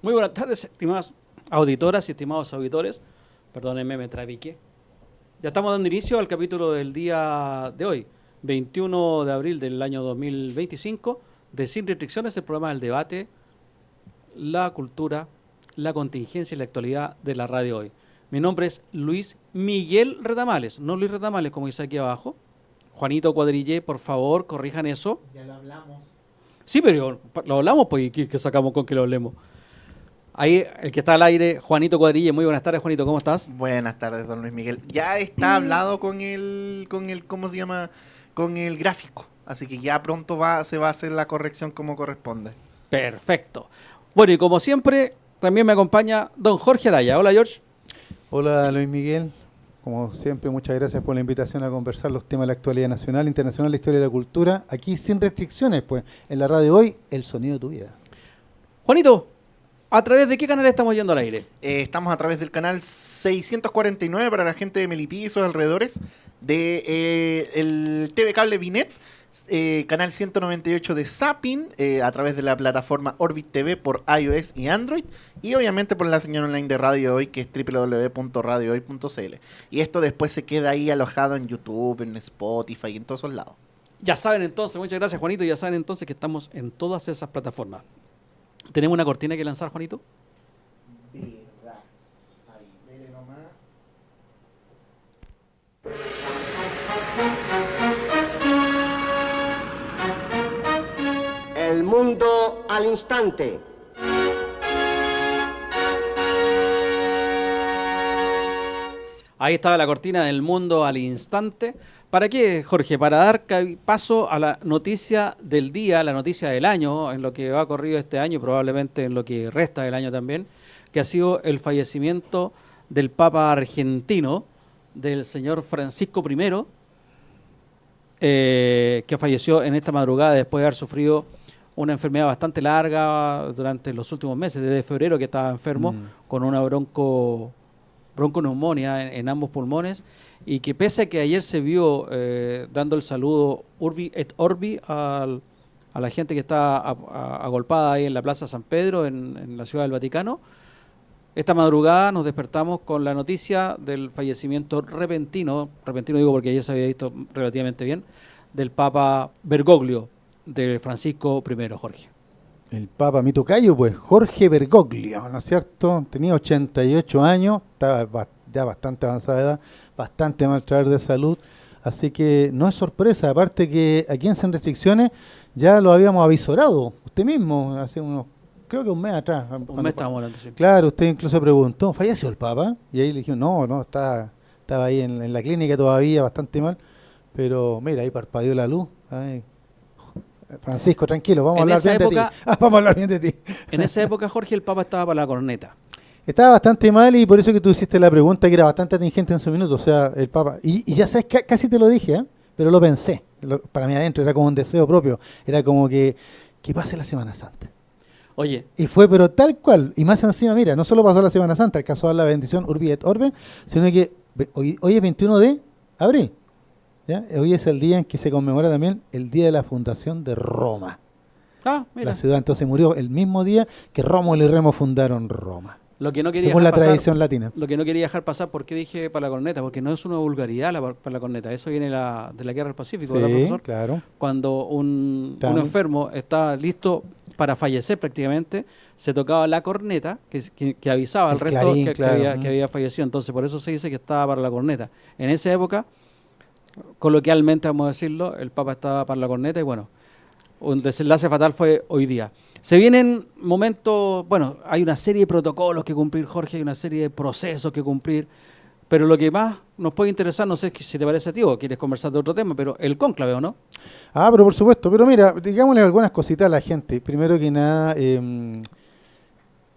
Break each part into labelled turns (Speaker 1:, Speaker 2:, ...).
Speaker 1: Muy buenas tardes, estimadas auditoras y estimados auditores. Perdónenme, me trabiqué. Ya estamos dando inicio al capítulo del día de hoy, 21 de abril del año 2025, de Sin Restricciones, el programa del debate, la cultura, la contingencia y la actualidad de la radio hoy. Mi nombre es Luis Miguel Retamales, no Luis Retamales como dice aquí abajo. Juanito Cuadrille, por favor, corrijan eso.
Speaker 2: Ya lo hablamos.
Speaker 1: Sí, pero lo hablamos, pues, ¿y qué sacamos con que lo hablemos? Ahí, el que está al aire, Juanito Cuadrille. Muy buenas tardes, Juanito, ¿cómo estás?
Speaker 2: Buenas tardes, don Luis Miguel. Ya está hablado con el, ¿cómo se llama? Con el gráfico. Así que ya pronto se va a hacer la corrección como corresponde.
Speaker 1: Perfecto. Bueno, y como siempre, también me acompaña don Jorge Araya. Hola, George.
Speaker 3: Hola Luis Miguel, como siempre muchas gracias por la invitación a conversar los temas de la actualidad nacional, internacional, la historia y la cultura, aquí sin restricciones, pues, en la radio hoy, el sonido de tu vida.
Speaker 1: Juanito, ¿a través de qué canal estamos yendo al aire?
Speaker 2: Estamos a través del canal 649 para la gente de Melipilla y sus alrededores, de el TV Cable Binet, canal 198 de Zapping, a través de la plataforma Orbit TV por iOS y Android, y obviamente por la señal online de Radio Hoy, que es www.radiohoy.cl. Y esto después se queda ahí alojado en YouTube, en Spotify y en todos esos lados.
Speaker 1: Ya saben entonces, muchas gracias, Juanito, ya saben entonces que estamos en todas esas plataformas. ¿Tenemos una cortina que lanzar, Juanito?
Speaker 2: Verdad. Ahí, dele nomás.
Speaker 4: El mundo al instante.
Speaker 1: Ahí estaba la cortina del mundo al instante. ¿Para qué, Jorge? Para dar paso a la noticia del día, la noticia del año, en lo que ha ocurrido este año y probablemente en lo que resta del año también, que ha sido el fallecimiento del Papa argentino, del señor Francisco I, que falleció en esta madrugada después de haber sufrido una enfermedad bastante larga durante los últimos meses, desde febrero que estaba enfermo con una bronconeumonía en ambos pulmones, y que pese a que ayer se vio dando el saludo Urbi et Orbi a la gente que está agolpada ahí en la Plaza San Pedro, en la Ciudad del Vaticano, esta madrugada nos despertamos con la noticia del fallecimiento repentino digo porque ayer se había visto relativamente bien, del Papa Bergoglio, de Francisco I, Jorge.
Speaker 3: El Papa, mi tocayo, pues, Jorge Bergoglio, ¿no es cierto? Tenía 88 años, estaba ya bastante avanzada de edad, bastante maltratar de salud, así que no es sorpresa, aparte que aquí en Sin Restricciones ya lo habíamos avisorado, usted mismo, hace unos, creo que un mes atrás.
Speaker 1: Un mes estábamos hablando, sí.
Speaker 3: Claro, usted incluso preguntó, ¿falleció el Papa? Y ahí le dijimos, no, estaba ahí en la clínica todavía, bastante mal, pero mira, ahí parpadeó la luz. Ay. Francisco, tranquilo, vamos a hablar bien de ti. Vamos a hablar bien de ti.
Speaker 1: En esa época, Jorge, el Papa estaba para la corneta.
Speaker 3: Estaba bastante mal y por eso que tú hiciste la pregunta que era bastante atingente en su minuto, o sea, el Papa. Y ya sabes, casi te lo dije, ¿eh? Pero lo pensé. Para mí adentro era como un deseo propio. Era como que pase la Semana Santa.
Speaker 1: Oye.
Speaker 3: Y fue, pero tal cual. Y más encima, mira, no solo pasó la Semana Santa, alcanzó a dar la bendición Urbi et Orbe, sino que hoy es 21 de abril. ¿Ya? Hoy es el día en que se conmemora también el día de la fundación de Roma.
Speaker 1: Ah, mira.
Speaker 3: La ciudad entonces murió el mismo día que Rómulo y Remo fundaron Roma.
Speaker 1: Lo que no quería
Speaker 3: según la
Speaker 1: pasar,
Speaker 3: tradición latina.
Speaker 1: Lo que no quería dejar pasar, ¿por qué dije para la corneta? Porque no es una vulgaridad para la corneta. Eso viene de la Guerra del Pacífico,
Speaker 3: sí,
Speaker 1: ¿verdad, profesor?
Speaker 3: Claro.
Speaker 1: Cuando un enfermo está listo para fallecer prácticamente, se tocaba la corneta que avisaba al resto
Speaker 3: clarín,
Speaker 1: que había fallecido. Entonces, por eso se dice que estaba para la corneta. En esa época, coloquialmente vamos a decirlo, el Papa estaba para la corneta y bueno, un desenlace fatal fue hoy día. Se vienen momentos, bueno, hay una serie de protocolos que cumplir, Jorge, hay una serie de procesos que cumplir, pero lo que más nos puede interesar, no sé si te parece a ti o quieres conversar de otro tema, pero el cónclave, ¿o no?
Speaker 3: Ah, pero por supuesto, pero mira, digámosle algunas cositas a la gente. Primero que nada,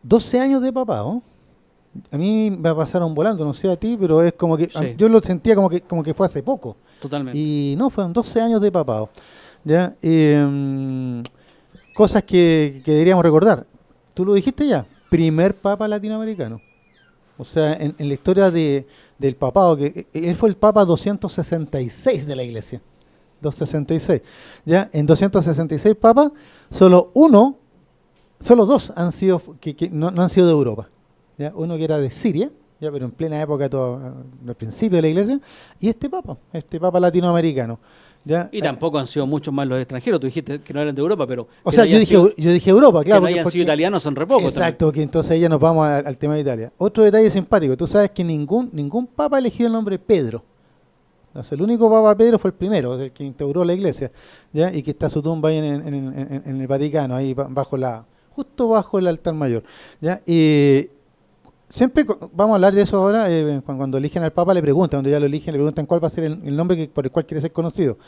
Speaker 3: 12 años de papado. A mí me pasaron volando, no sé a ti, pero es como que
Speaker 1: sí.
Speaker 3: Yo lo sentía como que fue hace poco.
Speaker 1: Totalmente.
Speaker 3: Y no, fueron 12 años de papado. ¿Ya? Cosas que deberíamos recordar. Tú lo dijiste ya, primer papa latinoamericano. O sea, en la historia del papado, que él fue el papa 266 de la iglesia. 266. ¿Ya? En 266 papas, solo uno solo dos han sido que no han sido de Europa. ¿Ya? Uno que era de Siria, ya, pero en plena época, al principio de la iglesia, y este papa latinoamericano. ¿Ya?
Speaker 1: Y tampoco han sido muchos más los extranjeros. Tú dijiste que no eran de Europa, pero...
Speaker 3: O sea, yo dije Europa, claro.
Speaker 1: Que no hayan sido italianos son re pocos.
Speaker 3: Exacto, que entonces ya nos vamos al tema de Italia. Otro detalle simpático, tú sabes que ningún papa ha elegido el nombre Pedro. O sea, el único papa Pedro fue el primero, el que instauró la iglesia, ¿ya? Y que está su tumba ahí en el Vaticano, ahí justo bajo el altar mayor. ¿Ya? Y siempre vamos a hablar de eso ahora, cuando eligen al Papa le preguntan, cuando ya lo eligen, le preguntan cuál va a ser el nombre por el cual quiere ser conocido.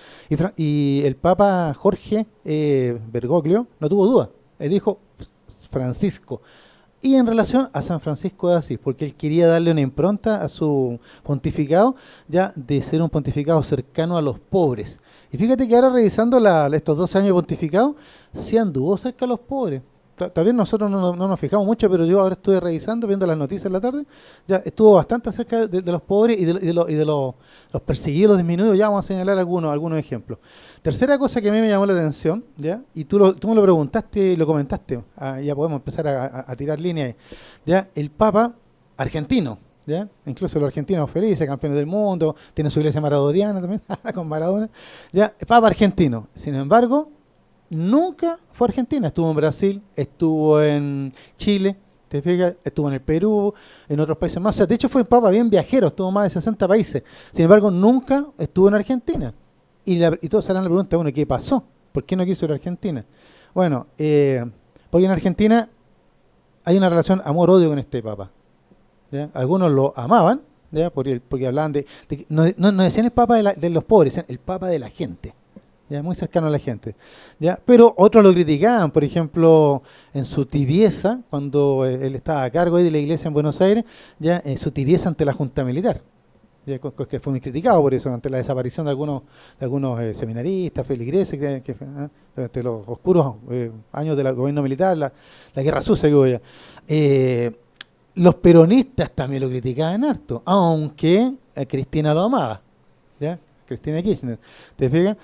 Speaker 3: Y el Papa Jorge Bergoglio no tuvo duda, él dijo Francisco. Y en relación a San Francisco de Asís, porque él quería darle una impronta a su pontificado, ya de ser un pontificado cercano a los pobres. Y fíjate que ahora revisando estos 12 años de pontificado, sí anduvo cerca a los pobres. También nosotros no nos fijamos mucho, pero yo ahora estuve revisando, viendo las noticias en la tarde, ya estuvo bastante cerca de los pobres y de los perseguidos, los disminuidos. Ya vamos a señalar algunos ejemplos. Tercera cosa que a mí me llamó la atención, ¿ya? Y tú me lo preguntaste y lo comentaste, ya podemos empezar a tirar líneas. ¿Ya? El Papa argentino, ¿ya? Incluso los argentinos felices, campeones del mundo, tiene su iglesia maradoniana también, con Maradona. ¿Ya? El Papa argentino, sin embargo, nunca fue a Argentina, estuvo en Brasil, estuvo en Chile, ¿te fijas? Estuvo en el Perú, en otros países más. O sea, de hecho fue un papa bien viajero, estuvo en más de 60 países. Sin embargo, nunca estuvo en Argentina. Y todos se harán la pregunta, bueno, ¿qué pasó? ¿Por qué no quiso ir a Argentina? Bueno, porque en Argentina hay una relación amor-odio con este papa. ¿Ya? Algunos lo amaban, ¿ya? Porque hablaban no decían el papa de los pobres, decían el papa de la gente. Ya, muy cercano a la gente, ya, pero otros lo criticaban, por ejemplo, en su tibieza, cuando él estaba a cargo de la iglesia en Buenos Aires, ya, su tibieza ante la Junta Militar, ya, que fue muy criticado por eso, ante la desaparición de algunos seminaristas, feligreses, durante los oscuros años del gobierno militar, la guerra sucia que hubo ya. Los peronistas también lo criticaban harto, aunque Cristina lo amaba, ¿ya? Cristina Kirchner, ¿te fijas?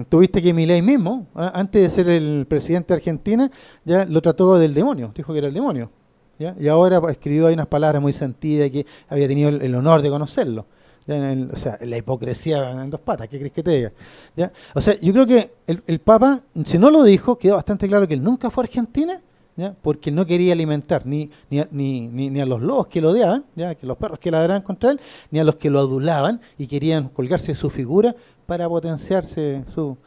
Speaker 3: Tuviste que Milei mismo, antes de ser el presidente de Argentina, ya lo trató del demonio, dijo que era el demonio, ¿ya? Y ahora escribió ahí unas palabras muy sentidas que había tenido el honor de conocerlo. ¿Ya? O sea, la hipocresía en dos patas, ¿qué crees que te diga? ¿Ya? O sea, yo creo que el Papa, si no lo dijo, quedó bastante claro que él nunca fue a Argentina, ¿ya? Porque no quería alimentar ni a los lobos que lo odiaban, ¿ya? Que los perros que ladraban contra él, ni a los que lo adulaban y querían colgarse de su figura para potenciarse su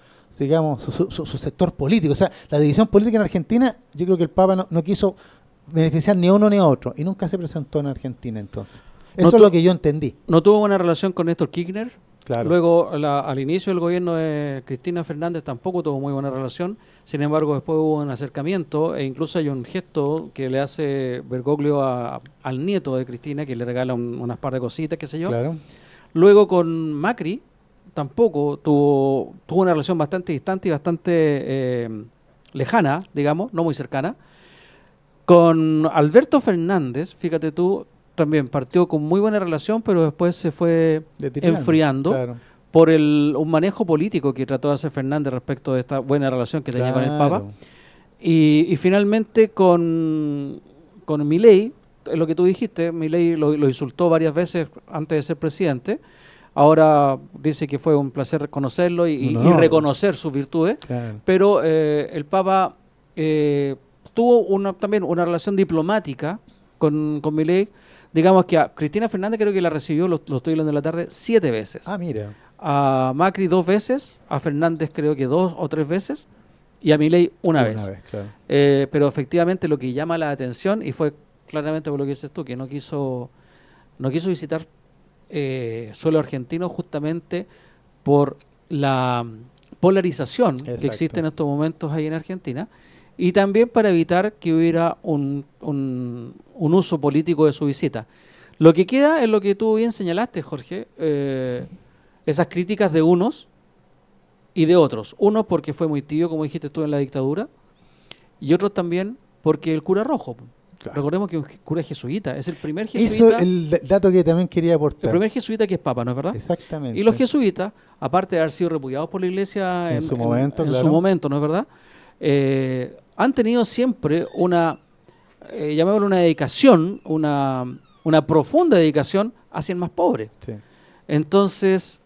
Speaker 3: sector político. O sea, la división política en Argentina, yo creo que el Papa no quiso beneficiar ni a uno ni a otro y nunca se presentó en Argentina entonces. Eso es lo que yo entendí.
Speaker 1: No tuvo buena relación con Néstor Kirchner.
Speaker 3: Claro.
Speaker 1: Luego, al inicio del gobierno de Cristina Fernández tampoco tuvo muy buena relación. Sin embargo, después hubo un acercamiento e incluso hay un gesto que le hace Bergoglio al nieto de Cristina, que le regala unas par de cositas, qué sé yo.
Speaker 3: Claro.
Speaker 1: Luego con Macri tampoco tuvo una relación bastante distante y bastante lejana, digamos, no muy cercana. Con Alberto Fernández, fíjate tú, también partió con muy buena relación, pero después se fue enfriando, claro, por un manejo político que trató de hacer Fernández respecto de esta buena relación que tenía con el Papa. Y finalmente con Milei, lo que tú dijiste, Milei lo insultó varias veces antes de ser presidente. Ahora dice que fue un placer conocerlo y reconocer sus virtudes, claro, pero el Papa tuvo también una relación diplomática con Milei. Digamos que a Cristina Fernández creo que la recibió, lo estoy leyendo en la tarde, 7 veces.
Speaker 3: Ah, mira.
Speaker 1: A Macri 2 veces, a Fernández creo que 2 o 3 veces, y a Milei una vez. Claro. Pero efectivamente lo que llama la atención, y fue claramente por lo que dices tú, que no quiso visitar suelo argentino justamente por la polarización, exacto, que existe en estos momentos ahí en Argentina, y también para evitar que hubiera un uso político de su visita. Lo que queda es lo que tú bien señalaste, Jorge, esas críticas de unos y de otros. Unos porque fue muy tibio, como dijiste tú, en la dictadura, y otros también porque el cura rojo. Claro. Recordemos que un cura jesuita, es el primer jesuita.
Speaker 3: Eso es el dato que también quería aportar.
Speaker 1: El primer jesuita que es papa, ¿no es verdad?
Speaker 3: Exactamente.
Speaker 1: Y los jesuitas, aparte de haber sido repudiados por la iglesia
Speaker 3: en su momento,
Speaker 1: ¿no es verdad? han tenido siempre llamémoslo una dedicación, una profunda dedicación hacia el más pobre.
Speaker 3: Sí.
Speaker 1: Entonces,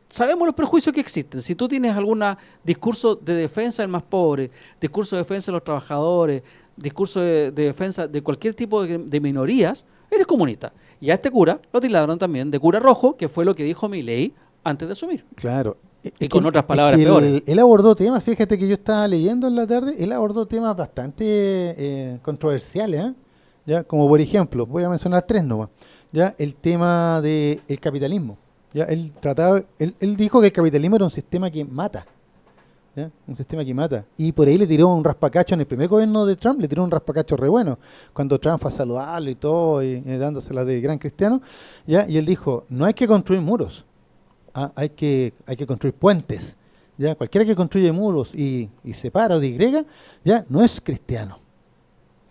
Speaker 1: sabemos los prejuicios que existen. Si tú tienes algún discurso de defensa del más pobre, discurso de defensa de los trabajadores, discurso de defensa de cualquier tipo de minorías, eres comunista. Y a este cura lo tildaron también de cura rojo, que fue lo que dijo Milei antes de asumir.
Speaker 3: Claro.
Speaker 1: Y con otras palabras peores.
Speaker 3: Él abordó temas, fíjate que yo estaba leyendo en la tarde, él abordó temas bastante controversiales, ¿eh? Ya, como por ejemplo, voy a mencionar 3 nomás, ya, el tema del capitalismo. Ya, él dijo que el capitalismo era un sistema que mata. ¿Ya? Un sistema que mata. Y por ahí le tiró un raspacacho en el primer gobierno de Trump, le tiró un raspacacho re bueno, cuando Trump fue a saludarlo y todo, y dándosela de gran cristiano, ¿ya? Y él dijo, no hay que construir muros, hay que construir puentes. ¿Ya? Cualquiera que construye muros y separa o digrega, ya no es cristiano.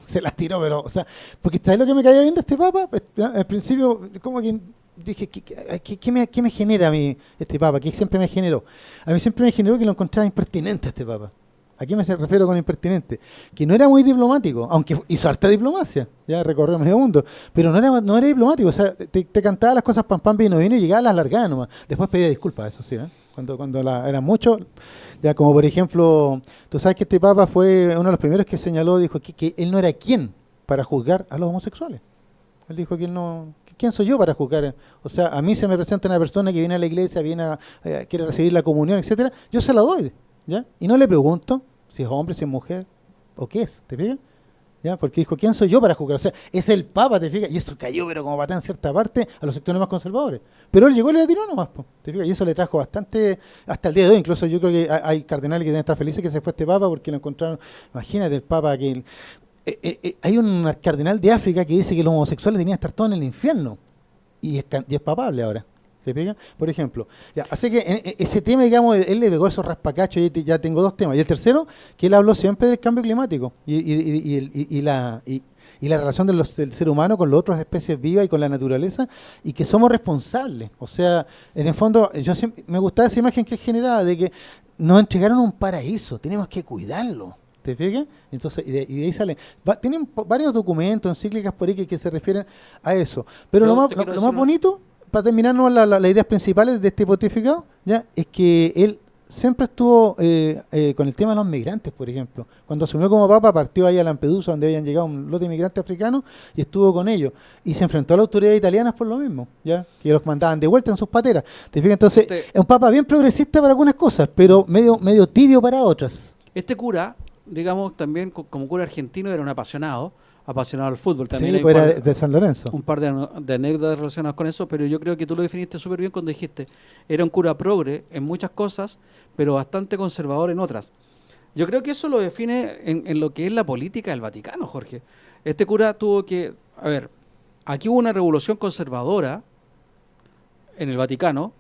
Speaker 3: Se las tiró, pero, o sea, porque ¿sabes lo que me caía bien de este papa? Al principio, como que dije, ¿qué me genera a mí este papa? ¿Qué siempre me generó? A mí siempre me generó que lo encontraba impertinente a este papa. ¿A qué me refiero con impertinente? Que no era muy diplomático, aunque hizo harta diplomacia, ya recorrió medio mundo, pero no era diplomático, o sea, te cantaba las cosas pam pam vino vino y llegaba a las largadas nomás. Después pedía disculpas, eso sí, ¿eh? Cuando eran muchos, ya como por ejemplo, tú sabes que este papa fue uno de los primeros que señaló, dijo que él no era quien para juzgar a los homosexuales. Él dijo que él no... ¿Quién soy yo para juzgar? O sea, a mí se me presenta una persona que viene a la iglesia, quiere recibir la comunión, etcétera, yo se la doy, ¿ya? Y no le pregunto si es hombre, si es mujer, o qué es, ¿te fijas? ¿Ya? Porque dijo, ¿quién soy yo para juzgar? O sea, es el Papa, ¿te fijas? Y eso cayó, pero como patada en cierta parte, a los sectores más conservadores. Pero él llegó y le tiró nomás, ¿te fijas? Y eso le trajo bastante, hasta el día de hoy, incluso yo creo que hay cardenales que deben estar felices que se fue este Papa porque lo encontraron, imagínate el Papa que... hay un cardenal de África que dice que los homosexuales tenían que estar todos en el infierno y es papable ahora, ¿se pega? Por ejemplo, ya, así que ese tema, digamos, él le pegó esos raspacachos y ya tengo 2 temas. Y el tercero, que él habló siempre del cambio climático y la relación del ser humano con las otras especies vivas y con la naturaleza, y que somos responsables. O sea, en el fondo, me gustaba esa imagen que él generaba de que nos entregaron un paraíso, tenemos que cuidarlo. ¿Te fijas? Entonces, y de ahí salen. Tienen varios documentos, encíclicas por ahí que se refieren a eso. Pero lo más bonito, para terminarnos las ideas principales de este pontificado, ¿ya? Es que él siempre estuvo con el tema de los migrantes, por ejemplo. Cuando asumió como papa, partió ahí a Lampedusa, donde habían llegado un lote de migrantes africanos, y estuvo con ellos. Y se enfrentó a las autoridades italianas por lo mismo, ¿ya? Que los mandaban de vuelta en sus pateras. ¿Te fijas? Entonces, es un papa bien progresista para algunas cosas, pero medio tibio para otras.
Speaker 1: Este cura, digamos, también como cura argentino, era un apasionado al fútbol. También
Speaker 3: sí,
Speaker 1: hay
Speaker 3: pues era de San Lorenzo.
Speaker 1: Un par de anécdotas relacionadas con eso, pero yo creo que tú lo definiste súper bien cuando dijiste, era un cura progre en muchas cosas, pero bastante conservador en otras. Yo creo que eso lo define en lo que es la política del Vaticano, Jorge. Este cura tuvo que... A ver, aquí hubo una revolución conservadora en el Vaticano,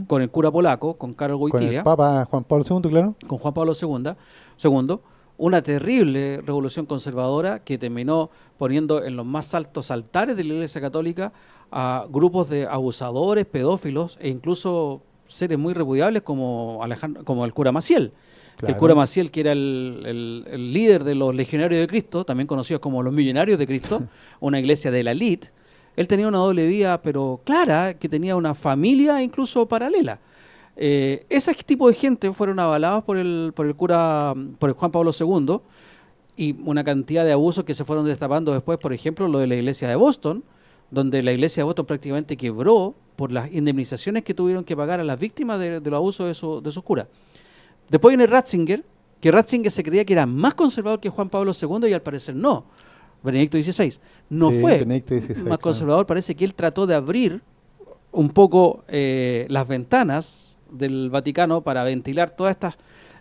Speaker 1: con el cura polaco, con Karol Wojtyła.
Speaker 3: Con el Papa Juan Pablo II, claro.
Speaker 1: Con Juan Pablo II, una terrible revolución conservadora que terminó poniendo en los más altos altares de la Iglesia Católica a grupos de abusadores, pedófilos e incluso seres muy repudiables como el cura Maciel. Claro. El cura Maciel, que era el líder de los Legionarios de Cristo, también conocidos como los Millonarios de Cristo, una iglesia de la élite. Él tenía una doble vida, pero clara, que tenía una familia incluso paralela. Ese tipo de gente fueron avalados por el Juan Pablo II, y una cantidad de abusos que se fueron destapando después, por ejemplo, lo de la iglesia de Boston, donde la iglesia de Boston prácticamente quebró por las indemnizaciones que tuvieron que pagar a las víctimas de los abusos de sus curas. Después viene Ratzinger, que Ratzinger se creía que era más conservador que Juan Pablo II y al parecer no. Benedicto XVI no fue más conservador, parece que él trató de abrir un poco las ventanas del Vaticano para ventilar toda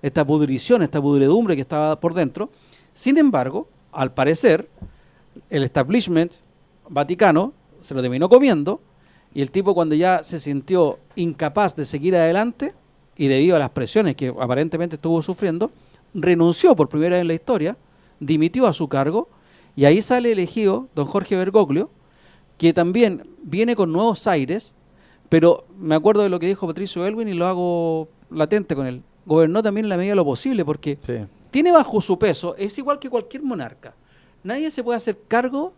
Speaker 1: esta pudrición, esta pudredumbre que estaba por dentro. Sin embargo, al parecer, el establishment vaticano se lo terminó comiendo, y el tipo, cuando ya se sintió incapaz de seguir adelante y debido a las presiones que aparentemente estuvo sufriendo, renunció por primera vez en la historia, dimitió a su cargo, y ahí sale elegido don Jorge Bergoglio, que también viene con nuevos aires. Pero me acuerdo de lo que dijo Patricio Elwin y lo hago latente con él. Gobernó también en la medida de lo posible, porque tiene bajo su peso, es igual que cualquier monarca. Nadie se puede hacer cargo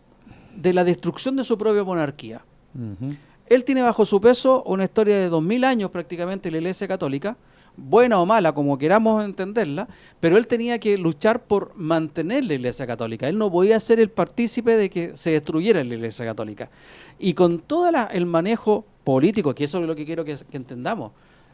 Speaker 1: de la destrucción de su propia monarquía.
Speaker 3: Ujú.
Speaker 1: Él tiene bajo su peso una historia de 2000 años prácticamente en la Iglesia Católica, buena o mala, como queramos entenderla, pero él tenía que luchar por mantener la Iglesia Católica. Él no podía ser el partícipe de que se destruyera la Iglesia Católica. Y con todo el manejo político, que eso es lo que quiero que entendamos,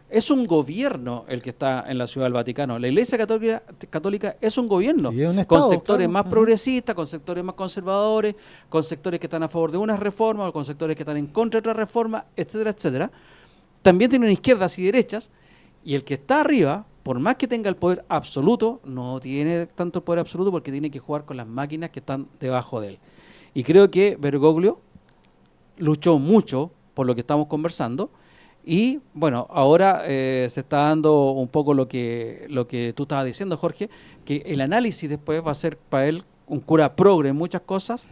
Speaker 1: es un gobierno el que está en la Ciudad del Vaticano. La Iglesia Católica es un gobierno,
Speaker 3: Sí, es un
Speaker 1: con
Speaker 3: Estado,
Speaker 1: sectores
Speaker 3: claro.
Speaker 1: más
Speaker 3: Ajá.
Speaker 1: progresistas, con sectores más conservadores, con sectores que están a favor de unas reformas, o con sectores que están en contra de otras reformas, etcétera, etcétera. También tiene una izquierdas y derechas, y el que está arriba, por más que tenga el poder absoluto, no tiene tanto el poder absoluto porque tiene que jugar con las máquinas que están debajo de él. Y creo que Bergoglio luchó mucho por lo que estamos conversando. Y bueno, ahora se está dando un poco lo que tú estabas diciendo, Jorge, que el análisis después va a ser para él un cura progre en muchas cosas,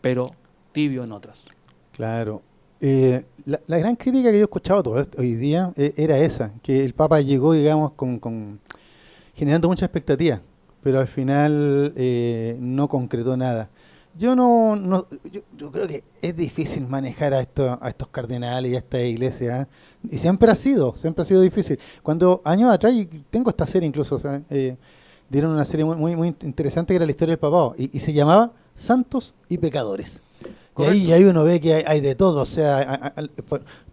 Speaker 1: pero tibio en otras.
Speaker 3: Claro. La gran crítica que yo he escuchado hoy día era esa, que el Papa llegó, digamos, generando mucha expectativa, pero al final no concretó nada. Yo creo que es difícil manejar a estos cardenales y a esta iglesia, ¿eh? Y siempre ha sido difícil. Cuando años atrás, y tengo esta serie incluso, o sea, dieron una serie muy interesante que era la historia del papado, y se llamaba Santos y Pecadores. Y ahí uno ve que hay de todo, o sea,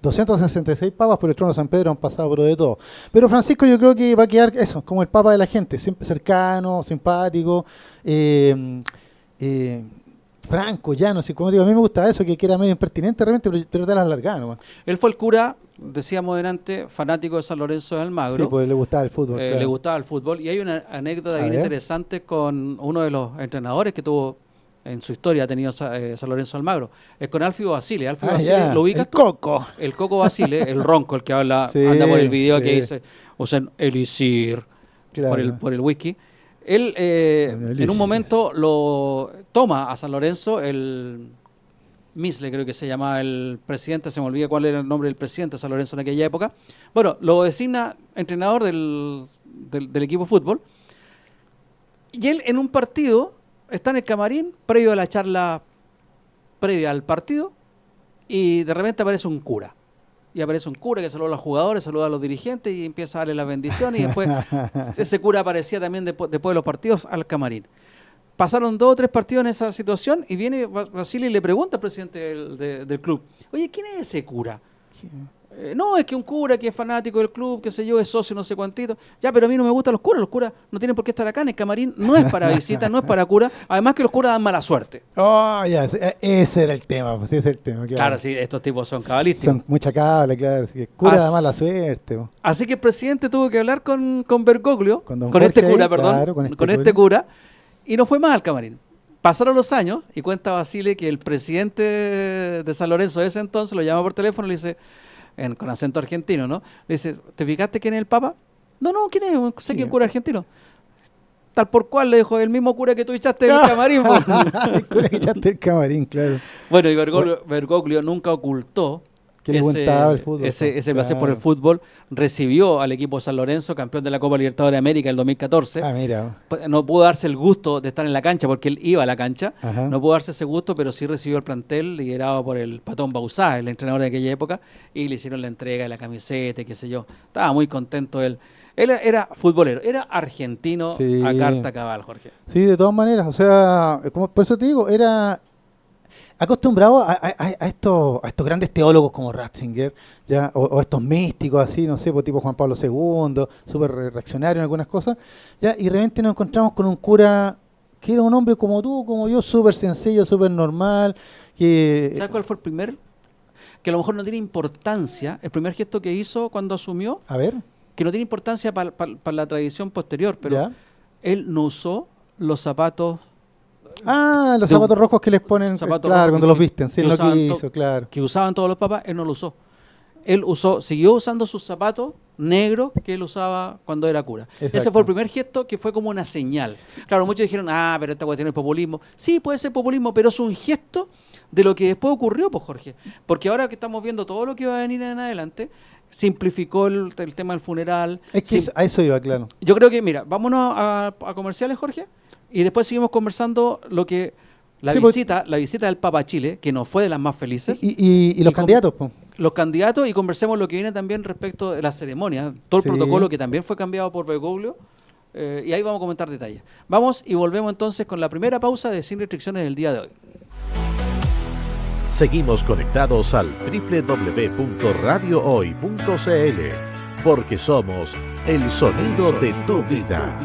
Speaker 3: 266 papas por el trono de San Pedro han pasado por de todo. Pero Francisco yo creo que va a quedar eso, como el papa de la gente, siempre cercano, simpático, franco, llano, así como digo, a mí me gusta eso, que era medio impertinente realmente, pero te las largaba nomás.
Speaker 1: Él fue el cura, decíamos delante, fanático de San Lorenzo de Almagro.
Speaker 3: Sí, pues le gustaba el fútbol. Claro.
Speaker 1: Le gustaba el fútbol. Y hay una anécdota
Speaker 3: A
Speaker 1: bien
Speaker 3: ver.
Speaker 1: interesante con uno de los entrenadores que tuvo en su historia, ha tenido San Lorenzo de Almagro. Es con Alfio Basile. Alfio Basile,
Speaker 3: Ya,
Speaker 1: ¿lo ubicas
Speaker 3: el
Speaker 1: tú?
Speaker 3: Coco.
Speaker 1: El Coco Basile, el ronco, el que habla,
Speaker 3: Sí,
Speaker 1: anda por el video que
Speaker 3: sí.
Speaker 1: dice, usan Elisir,
Speaker 3: Claro.
Speaker 1: por el whisky. Él en un momento lo toma a San Lorenzo, el Misle creo que se llamaba el presidente, se me olvida cuál era el nombre del presidente de San Lorenzo en aquella época. Bueno, lo designa entrenador del equipo de fútbol. Y él en un partido está en el camarín, previo a la charla previa al partido, y de repente aparece un cura. Y aparece un cura que saluda a los jugadores, saluda a los dirigentes y empieza a darle las bendiciones. Y después ese cura aparecía también después de los partidos al camarín. Pasaron 2 o 3 partidos en esa situación y viene Basile y le pregunta al presidente del club, oye, ¿quién es ese cura? No, es que un cura que es fanático del club, qué sé yo, es socio, no sé cuántito. Ya, pero a mí no me gustan los curas no tienen por qué estar acá en el camarín, no es para visita, no es para cura. Además que los curas dan mala suerte.
Speaker 3: Oh, ya, ese era el tema, pues ese es el tema.
Speaker 1: Claro, sí, estos tipos son cabalísticos.
Speaker 3: Son mucha cabla, claro. Así que cura da mala suerte. Po.
Speaker 1: Así que el presidente tuvo que hablar con Bergoglio,
Speaker 3: Con don
Speaker 1: con este
Speaker 3: Jorge
Speaker 1: cura,
Speaker 3: ahí,
Speaker 1: perdón,
Speaker 3: claro,
Speaker 1: con este cura, y no fue más al camarín. Pasaron los años y cuenta Basile que el presidente de San Lorenzo de ese entonces lo llama por teléfono y le dice, con acento argentino, ¿no? Le dice, ¿te fijaste quién es el Papa? No, ¿quién es? Sé que es un cura argentino. Tal por cual, le dijo, el mismo cura que tú echaste del camarín.
Speaker 3: El cura que echaste el camarín, claro.
Speaker 1: Bueno, y Bergoglio nunca ocultó
Speaker 3: Que le gustaba el fútbol.
Speaker 1: ese placer por el fútbol. Recibió al equipo de San Lorenzo, campeón de la Copa Libertadores de América el 2014.
Speaker 3: Ah, mira.
Speaker 1: No pudo darse el gusto de estar en la cancha porque él iba a la cancha.
Speaker 3: Ajá.
Speaker 1: No pudo darse ese gusto, pero sí recibió el plantel liderado por el Patón Bauzá, el entrenador de aquella época, y le hicieron la entrega de la camiseta, y qué sé yo. Estaba muy contento él. Él era futbolero, era argentino
Speaker 3: Sí.
Speaker 1: a carta cabal, Jorge.
Speaker 3: Sí, de todas maneras. O sea, por eso te digo, era acostumbrado a estos grandes teólogos como Ratzinger, ya, o estos místicos así, no sé, pues, tipo Juan Pablo II, súper reaccionario en algunas cosas, ya, y de repente nos encontramos con un cura que era un hombre como tú, como yo, súper sencillo, súper normal, que...
Speaker 1: ¿Sabes cuál fue el primer? Que a lo mejor no tiene importancia, el primer gesto que hizo cuando asumió,
Speaker 3: A ver,
Speaker 1: que no tiene importancia para la tradición posterior, pero
Speaker 3: ya.
Speaker 1: él no usó los zapatos
Speaker 3: Ah, los
Speaker 1: de un-
Speaker 3: zapatos rojos que les ponen,
Speaker 1: zapatos
Speaker 3: claro,
Speaker 1: rojos
Speaker 3: cuando
Speaker 1: que-
Speaker 3: los visten, sí,
Speaker 1: que
Speaker 3: es lo
Speaker 1: usaban
Speaker 3: que hizo, claro.
Speaker 1: que usaban todos los papas, él no lo usó. Él siguió usando sus zapatos negros que él usaba cuando era cura. Ese
Speaker 3: Exacto.
Speaker 1: fue el primer gesto que fue como una señal. Claro, muchos dijeron, pero esta cuestión es populismo. Sí, puede ser populismo, pero es un gesto de lo que después ocurrió, pues Jorge. Porque ahora que estamos viendo todo lo que va a venir en adelante, simplificó el tema del funeral.
Speaker 3: Es que a eso iba, claro.
Speaker 1: Yo creo que, mira, vámonos a comerciales, Jorge, y después seguimos conversando lo que la visita del Papa a Chile, que no fue de las más felices.
Speaker 3: Y los candidatos, pues.
Speaker 1: Los candidatos, y conversemos lo que viene también respecto de la ceremonia, todo el protocolo que también fue cambiado por Bergoglio, y ahí vamos a comentar detalles. Vamos y volvemos entonces con la primera pausa de Sin Restricciones del día de hoy.
Speaker 5: Seguimos conectados al www.radiohoy.cl, porque somos el sonido de tu vida.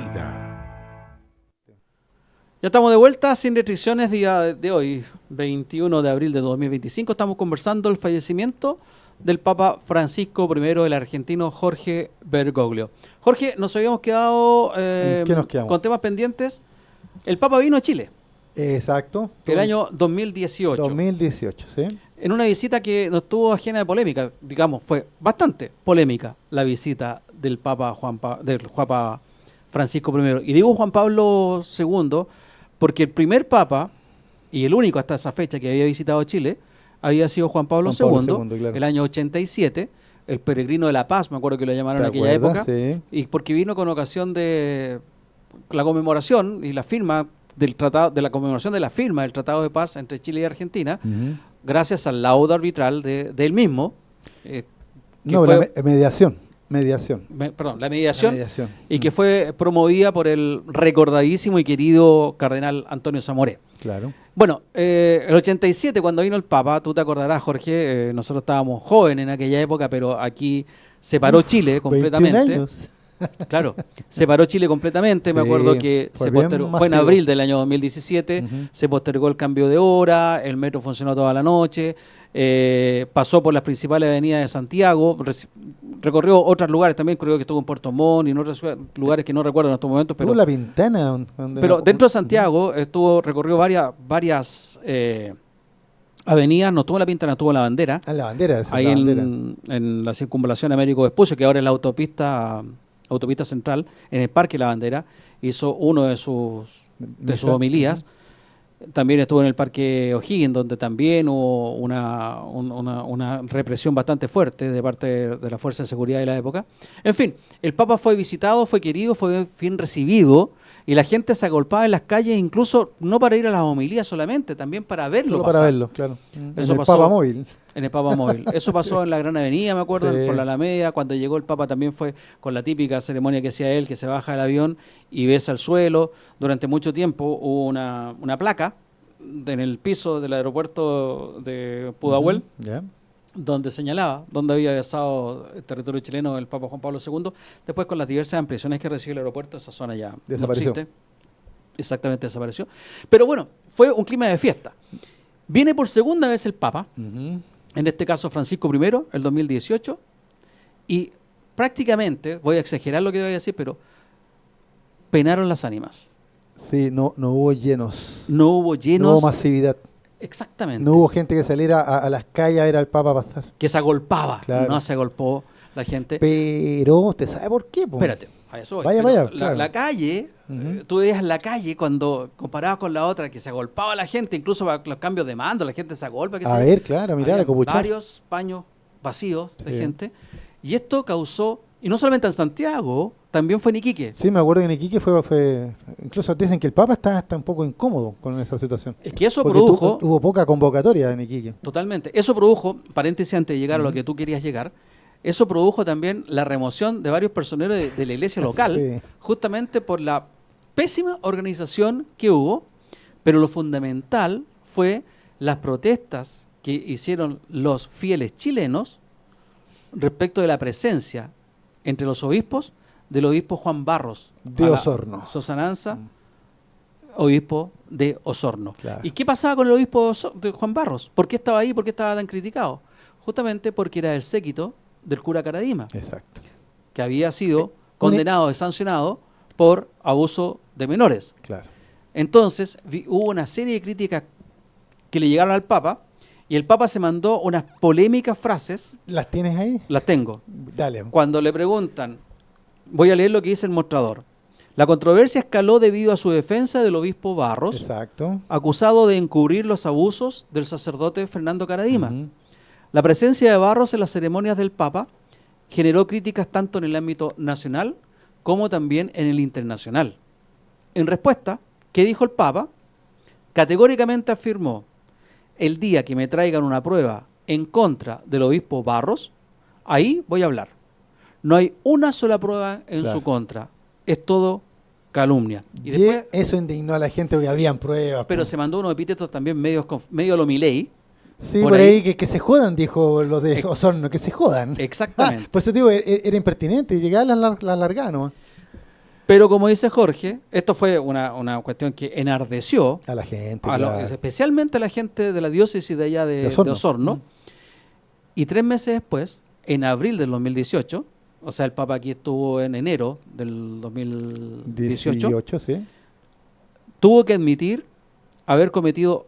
Speaker 1: Ya estamos de vuelta, Sin Restricciones, día de hoy, 21 de abril de 2025. Estamos conversando el fallecimiento del Papa Francisco I, el argentino Jorge Bergoglio. Jorge, nos habíamos quedado
Speaker 3: ¿En qué nos quedamos?
Speaker 1: con temas pendientes. El Papa vino a Chile.
Speaker 3: Exacto.
Speaker 1: El año 2018.
Speaker 3: 2018, sí.
Speaker 1: En una visita que no estuvo ajena de polémica, digamos, fue bastante polémica la visita del Papa Papa Francisco I. Y digo Juan Pablo II porque el primer Papa, y el único hasta esa fecha que había visitado Chile, había sido Juan Pablo II,
Speaker 3: claro.
Speaker 1: el año 87, el peregrino de la paz, me acuerdo que lo llamaron en aquella época,
Speaker 3: sí.
Speaker 1: y porque vino con ocasión de la conmemoración y la firma del tratado, de la conmemoración de la firma del Tratado de Paz entre Chile y Argentina, gracias al laudo arbitral de él mismo.
Speaker 3: No,
Speaker 1: fue,
Speaker 3: la mediación.
Speaker 1: La mediación, y que
Speaker 3: Mm.
Speaker 1: fue promovida por el recordadísimo y querido cardenal Antonio Zamoré.
Speaker 3: Claro.
Speaker 1: Bueno, el 87, cuando vino el Papa, tú te acordarás, Jorge, nosotros estábamos jóvenes en aquella época, pero aquí se paró Chile completamente.
Speaker 3: 21 años.
Speaker 1: Claro, se paró Chile completamente. Me
Speaker 3: Sí,
Speaker 1: acuerdo que
Speaker 3: fue
Speaker 1: fue
Speaker 3: bien
Speaker 1: en
Speaker 3: masivo.
Speaker 1: abril del año 2017, se postergó el cambio de hora, el metro funcionó toda la noche, pasó por las principales avenidas de Santiago, recorrió otros lugares también, creo que estuvo en Puerto Montt y en otros lugares que no recuerdo en estos momentos.
Speaker 3: Pero la Pintana.
Speaker 1: Pero dentro de Santiago recorrió varias avenidas, no estuvo en la Pintana, estuvo en la Bandera.
Speaker 3: La Bandera.
Speaker 1: Ahí en la circunvalación Américo Vespucio, que ahora es la autopista central, en el Parque La Bandera, hizo uno de sus homilías. También estuvo en el Parque O'Higgins, donde también hubo una represión bastante fuerte de parte de la Fuerza de Seguridad de la época. En fin, el Papa fue visitado, fue querido, fue bien recibido, y la gente se agolpaba en las calles, incluso no para ir a las homilías solamente, también para verlo
Speaker 3: Solo
Speaker 1: pasar.
Speaker 3: para verlo, claro.
Speaker 1: Eso
Speaker 3: en
Speaker 1: pasó,
Speaker 3: el Papa Móvil.
Speaker 1: En el Papa Móvil. Eso pasó en la Gran Avenida, me acuerdo,
Speaker 3: Sí.
Speaker 1: por la Alameda. Cuando llegó el Papa también fue con la típica ceremonia que hacía él, que se baja del avión y besa al suelo. Durante mucho tiempo hubo una placa en el piso del aeropuerto de Pudahuel,
Speaker 3: Ya.
Speaker 1: donde señalaba dónde había besado el territorio chileno el Papa Juan Pablo II. Después, con las diversas ampliaciones que recibió el aeropuerto, esa zona ya
Speaker 3: Desapareció.
Speaker 1: no existe. Exactamente, desapareció. Pero bueno, fue un clima de fiesta. Viene por segunda vez el Papa, en este caso Francisco I, el 2018, y prácticamente, voy a exagerar lo que voy a decir, pero penaron las ánimas.
Speaker 3: Sí, no hubo llenos.
Speaker 1: No hubo llenos.
Speaker 3: No hubo masividad.
Speaker 1: Exactamente.
Speaker 3: No hubo gente que saliera a las calles a ver al Papa pasar.
Speaker 1: Que se agolpaba.
Speaker 3: Claro.
Speaker 1: No se agolpó la gente.
Speaker 3: Pero, ¿usted sabe por qué? Po?
Speaker 1: Espérate, a eso voy.
Speaker 3: Vaya,
Speaker 1: Pero
Speaker 3: vaya, claro.
Speaker 1: La calle, tú veías la calle cuando comparabas con la otra, que se agolpaba la gente, incluso para los cambios de mando, la gente se agolpa.
Speaker 3: A ver, claro, mirar,
Speaker 1: Había
Speaker 3: a copuchar.
Speaker 1: varios paños vacíos de
Speaker 3: Sí.
Speaker 1: gente. Y esto causó, y no solamente en Santiago, también fue en Iquique.
Speaker 3: Sí, me acuerdo que en Iquique fue incluso dicen que el Papa está un poco incómodo con esa situación.
Speaker 1: Es que eso
Speaker 3: Porque
Speaker 1: produjo,
Speaker 3: hubo poca convocatoria en Iquique.
Speaker 1: totalmente, eso produjo, paréntesis antes de llegar a lo que tú querías llegar, eso produjo también la remoción de varios personeros de la iglesia local,
Speaker 3: Sí.
Speaker 1: justamente por la pésima organización que hubo, pero lo fundamental fue las protestas que hicieron los fieles chilenos respecto de la presencia entre los obispos del obispo Juan Barros
Speaker 3: De
Speaker 1: a la
Speaker 3: Osorno.
Speaker 1: Sosananza, obispo de Osorno.
Speaker 3: Claro.
Speaker 1: ¿Y qué pasaba con el obispo de Juan Barros? ¿Por qué estaba ahí? ¿Por qué estaba tan criticado? Justamente porque era el séquito del cura Caradima,
Speaker 3: Exacto.
Speaker 1: que había sido condenado y sancionado por abuso de menores.
Speaker 3: Claro.
Speaker 1: Entonces hubo una serie de críticas que le llegaron al Papa, y el Papa se mandó unas polémicas frases,
Speaker 3: ¿Las tienes ahí?
Speaker 1: las tengo,
Speaker 3: Dale.
Speaker 1: cuando le preguntan, voy a leer lo que dice el mostrador. La controversia escaló debido a su defensa del obispo Barros,
Speaker 3: Exacto.
Speaker 1: acusado de encubrir los abusos del sacerdote Fernando Caradima.
Speaker 3: Ujú.
Speaker 1: La presencia de Barros en las ceremonias del Papa generó críticas tanto en el ámbito nacional como también en el internacional. En respuesta, ¿qué dijo el Papa? Categóricamente afirmó: el día que me traigan una prueba en contra del obispo Barros, ahí voy a hablar. No hay una sola prueba en
Speaker 3: Claro.
Speaker 1: su contra. Es todo calumnia. Y
Speaker 3: Y
Speaker 1: después,
Speaker 3: eso indignó a la gente porque habían pruebas.
Speaker 1: pero
Speaker 3: po.
Speaker 1: se mandó unos epítetos también medio lo Milei.
Speaker 3: Sí,
Speaker 1: por
Speaker 3: por
Speaker 1: ahí.
Speaker 3: ahí que se jodan, dijo los de
Speaker 1: Ex-
Speaker 3: Osorno, que se jodan.
Speaker 1: Exactamente.
Speaker 3: Por eso te digo, era impertinente, llegaba la largada nomás.
Speaker 1: Pero como dice Jorge, esto fue una cuestión que enardeció
Speaker 3: A la gente,
Speaker 1: a
Speaker 3: claro.
Speaker 1: especialmente a la gente de la diócesis de allá de Osorno.
Speaker 3: Mm.
Speaker 1: Y 3 meses después, en abril del 2018, o sea, el Papa aquí estuvo en enero del 2018,
Speaker 3: 18, sí.
Speaker 1: tuvo que admitir haber cometido,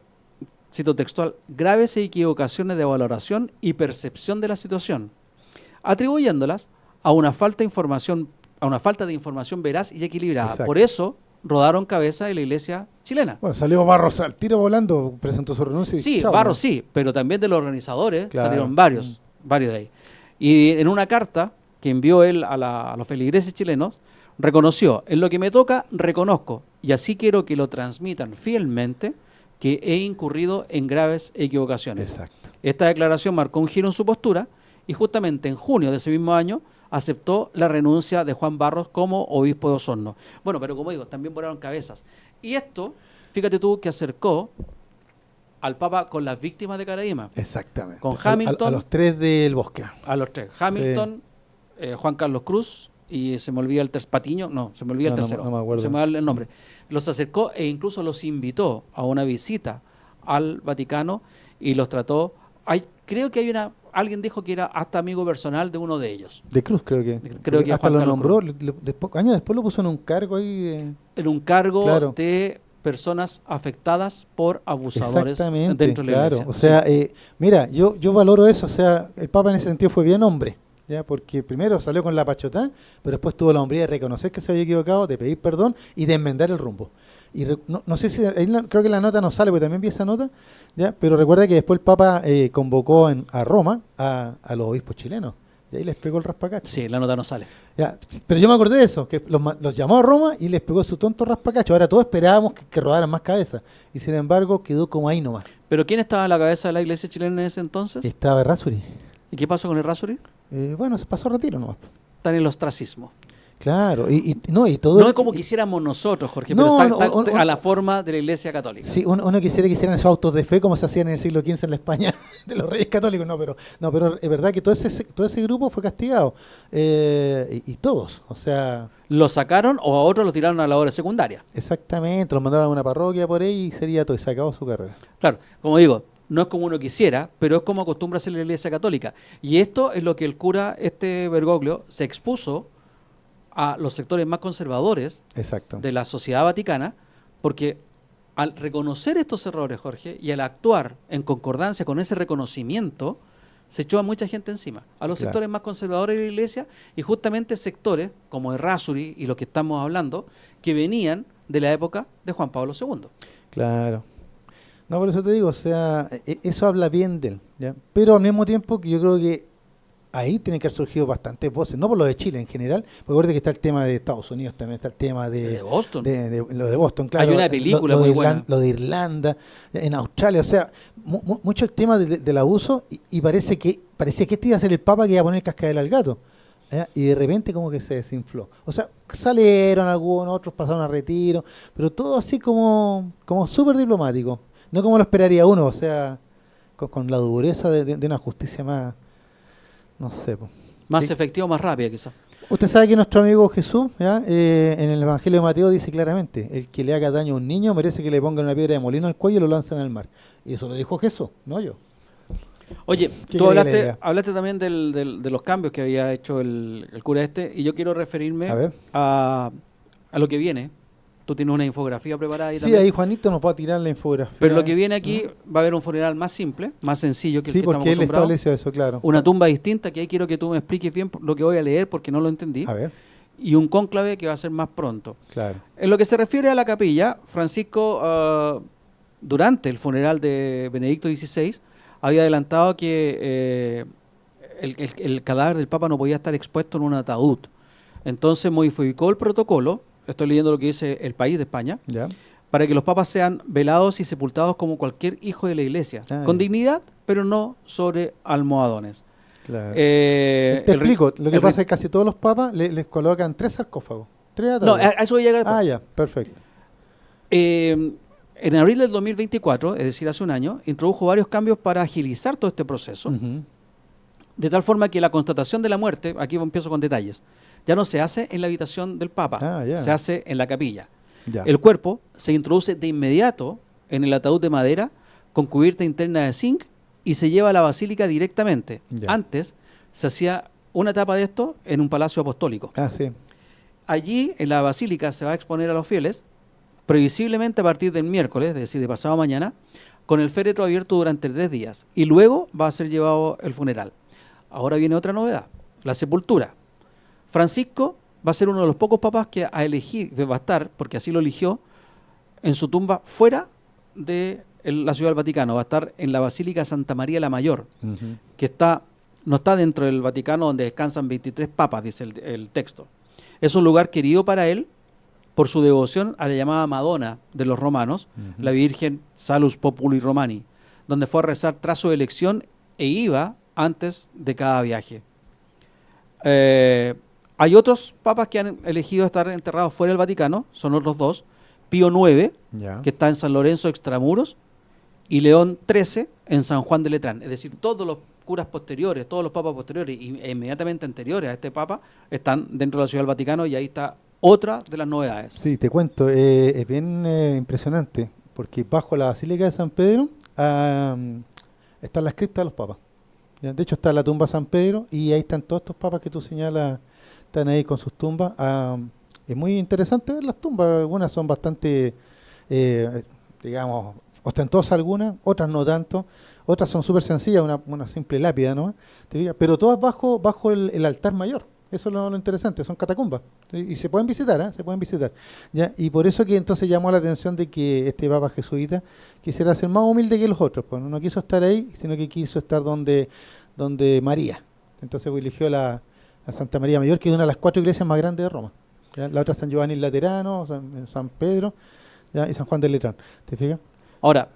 Speaker 1: cito textual, graves equivocaciones de valoración y percepción de la situación, atribuyéndolas a una falta de información veraz y equilibrada.
Speaker 3: Exacto.
Speaker 1: Por eso rodaron cabeza de la iglesia chilena.
Speaker 3: Bueno, salió Barros al tiro volando, presentó su renuncia. y
Speaker 1: Sí,
Speaker 3: chao,
Speaker 1: Barros
Speaker 3: ¿no?
Speaker 1: sí, pero también de los organizadores
Speaker 3: Claro.
Speaker 1: salieron varios de ahí. Y en una carta que envió él a los feligreses chilenos, reconoció: en lo que me toca, reconozco, y así quiero que lo transmitan fielmente, que he incurrido en graves equivocaciones.
Speaker 3: Exacto.
Speaker 1: Esta declaración marcó un giro en su postura y justamente en junio de ese mismo año aceptó la renuncia de Juan Barros como obispo de Osorno. Bueno, pero como digo, también volaron cabezas. Y esto, fíjate tú, que acercó al Papa con las víctimas de Caraíma,
Speaker 3: Exactamente.
Speaker 1: Con Hamilton.
Speaker 3: A los 3 del bosque.
Speaker 1: a los tres: Hamilton, Juan Carlos Cruz y se me olvida el Patiño, no, se me olvida el
Speaker 3: No, no,
Speaker 1: tercero,
Speaker 3: no me acuerdo.
Speaker 1: se me da el nombre. Los acercó e incluso los invitó a una visita al Vaticano y los trató. Creo que alguien dijo que era hasta amigo personal de uno de ellos.
Speaker 3: De Cruz, creo que.
Speaker 1: Creo que
Speaker 3: hasta
Speaker 1: Juan
Speaker 3: lo
Speaker 1: Carlos
Speaker 3: nombró. Años después lo puso en un cargo ahí.
Speaker 1: En un cargo
Speaker 3: Claro.
Speaker 1: de personas afectadas por abusadores
Speaker 3: Exactamente,
Speaker 1: dentro de la
Speaker 3: claro.
Speaker 1: iglesia.
Speaker 3: O sea,
Speaker 1: Sí.
Speaker 3: mira, yo valoro eso. O sea, el Papa en ese sentido fue bien hombre. ¿Ya? Porque primero salió con la pachotá, pero después tuvo la hombría de reconocer que se había equivocado, de pedir perdón y de enmendar el rumbo. Y no sé si, creo que la nota no sale, porque también vi esa nota, ¿ya? Pero recuerda que después el Papa convocó a Roma a los obispos chilenos. Y ahí les pegó el raspacacho.
Speaker 1: Sí, la nota no sale.
Speaker 3: Ya, pero yo me acordé de eso, que los llamó a Roma y les pegó su tonto raspacacho. Ahora todos esperábamos que rodaran más cabezas. Y sin embargo quedó como ahí nomás.
Speaker 1: ¿Pero quién estaba a la cabeza de la iglesia chilena en ese entonces?
Speaker 3: Estaba Errázuriz.
Speaker 1: ¿Y qué pasó con el Rasuri?
Speaker 3: Bueno, se pasó a retiro nomás.
Speaker 1: Está en el ostracismo.
Speaker 3: Claro, y todo
Speaker 1: No es como quisiéramos nosotros, Jorge,
Speaker 3: No,
Speaker 1: pero está
Speaker 3: no,
Speaker 1: a la forma de la iglesia católica.
Speaker 3: Sí, uno quisiera que hicieran esos autos de fe como se hacían en el siglo XV en la España de los reyes católicos, pero es verdad que todo ese grupo fue castigado, y todos, o sea,
Speaker 1: Lo sacaron o a otros lo tiraron a la hora secundaria.
Speaker 3: exactamente, los mandaron a una parroquia por ahí y sería todo, y se acabó su carrera.
Speaker 1: Claro, como digo, no es como uno quisiera, pero es como acostumbra hacer la iglesia católica. Y esto es lo que el cura, Bergoglio, se expuso a los sectores más conservadores
Speaker 3: Exacto.
Speaker 1: de la sociedad vaticana, porque al reconocer estos errores, Jorge, y al actuar en concordancia con ese reconocimiento, se echó a mucha gente encima, a los
Speaker 3: Claro.
Speaker 1: sectores más conservadores de la iglesia, y justamente sectores como Errázuriz y lo que estamos hablando, que venían de la época de Juan Pablo II.
Speaker 3: Claro. No, por eso te digo, o sea, eso habla bien de él, ¿ya? Pero al mismo tiempo que yo creo que ahí tienen que haber surgido bastantes voces, no por lo de Chile en general, porque acuérdate que está el tema de Estados Unidos, también está el tema
Speaker 1: De Boston.
Speaker 3: de lo de Boston, claro.
Speaker 1: Hay una película
Speaker 3: lo de
Speaker 1: muy buena.
Speaker 3: Lo de Irlanda, en Australia, o sea, mucho el tema del abuso, y parecía que este iba a ser el Papa que iba a poner cascabel al gato. ¿Ya? Y de repente como que se desinfló. O sea, salieron algunos, otros pasaron a retiro, pero todo así como súper diplomático. No como lo esperaría uno, o sea, con la dureza de una justicia más, no sé. Po.
Speaker 1: Más
Speaker 3: Sí.
Speaker 1: efectiva, más rápida quizás.
Speaker 3: Usted sabe que nuestro amigo Jesús, ¿ya? En el Evangelio de Mateo dice claramente, el que le haga daño a un niño merece que le pongan una piedra de molino al cuello y lo lancen al mar. Y eso lo dijo Jesús, no yo.
Speaker 1: Oye,
Speaker 3: ¿Qué
Speaker 1: tú
Speaker 3: quería que le diga?
Speaker 1: hablaste también de los cambios que había hecho el cura y yo quiero referirme
Speaker 3: A ver.
Speaker 1: a lo que viene. Tú tienes una infografía preparada ahí
Speaker 3: Sí,
Speaker 1: también.
Speaker 3: ahí Juanito nos va a tirar la infografía.
Speaker 1: Pero lo que viene aquí va a haber un funeral más simple, más sencillo que el
Speaker 3: Sí,
Speaker 1: que estamos
Speaker 3: porque él
Speaker 1: acostumbrados.
Speaker 3: estableció eso, claro.
Speaker 1: Una tumba distinta, que ahí quiero que tú me expliques bien lo que voy a leer porque no lo entendí.
Speaker 3: A ver,
Speaker 1: Y un cónclave que va a ser más pronto.
Speaker 3: claro.
Speaker 1: En lo que se refiere a la capilla, Francisco, durante el funeral de Benedicto XVI, había adelantado que el cadáver del Papa no podía estar expuesto en un ataúd. Entonces modificó el protocolo, estoy leyendo lo que dice El País de España,
Speaker 3: Ya.
Speaker 1: para que los papas sean velados y sepultados como cualquier hijo de la iglesia, con
Speaker 3: Ya.
Speaker 1: dignidad, pero no sobre almohadones.
Speaker 3: Claro.
Speaker 1: Eh,
Speaker 3: Te
Speaker 1: el ri-
Speaker 3: explico, lo que
Speaker 1: el
Speaker 3: pasa
Speaker 1: ri-
Speaker 3: es que casi todos los papas les colocan 3 sarcófagos. 3
Speaker 1: No,
Speaker 3: ataúdes.
Speaker 1: a eso voy a llegar después.
Speaker 3: Ah, ya, perfecto.
Speaker 1: En abril del 2024, es decir, hace un año, introdujo varios cambios para agilizar todo este proceso,
Speaker 3: Ujú.
Speaker 1: de tal forma que la constatación de la muerte, aquí empiezo con detalles, ya no se hace en la habitación del Papa,
Speaker 3: Ah, ya.
Speaker 1: se hace en la capilla.
Speaker 3: Ya.
Speaker 1: El cuerpo se introduce de inmediato en el ataúd de madera con cubierta interna de zinc y se lleva a la basílica directamente.
Speaker 3: Ya.
Speaker 1: Antes se hacía una etapa de esto en un palacio apostólico.
Speaker 3: Ah, sí.
Speaker 1: Allí, en la basílica, se va a exponer a los fieles, previsiblemente a partir del miércoles, es decir, de pasado mañana, con el féretro abierto durante 3 días. Y luego va a ser llevado el funeral. Ahora viene otra novedad, la sepultura. Francisco va a ser uno de los pocos papas que a elegir, va a estar, porque así lo eligió, en su tumba fuera de la Ciudad del Vaticano. Va a estar en la Basílica Santa María la Mayor,
Speaker 3: Ujú.
Speaker 1: que no está dentro del Vaticano donde descansan 23 papas, dice el texto. Es un lugar querido para él por su devoción a la llamada Madonna de los romanos,
Speaker 3: Ujú.
Speaker 1: la Virgen Salus Populi Romani, donde fue a rezar tras su elección e iba antes de cada viaje. Hay otros papas que han elegido estar enterrados fuera del Vaticano, son otros 2, Pío IX,
Speaker 3: Ya.
Speaker 1: que está en San Lorenzo Extramuros, y León XIII en San Juan de Letrán. Es decir, todos los curas posteriores, todos los papas posteriores e inmediatamente anteriores a este papa están dentro de la Ciudad del Vaticano y ahí está otra de las novedades.
Speaker 3: Sí, te cuento, es bien impresionante, porque bajo la Basílica de San Pedro están las criptas de los papas. ¿Ya? De hecho, está la tumba de San Pedro y ahí están todos estos papas que tú señalas, están ahí con sus tumbas. Es muy interesante ver las tumbas, algunas son bastante, digamos, ostentosas algunas, otras no tanto, otras son súper sencillas, una simple lápida, ¿no? ¿Te fijas? Pero todas bajo el altar mayor. Eso es lo interesante, son catacumbas. ¿Sí? Y se pueden visitar, ¿eh? Se pueden visitar. ¿Ya? Y por eso que entonces llamó la atención de que este papa jesuita quisiera ser más humilde que los otros. Pues no quiso estar ahí, sino que quiso estar donde María. Entonces eligió la Santa María Mayor, que es una de las 4 iglesias más grandes de Roma. ¿Ya? La otra es San Giovanni el Laterano, San Pedro, ¿ya? Y San Juan de Letrán. ¿Te fijas?
Speaker 1: Ahora,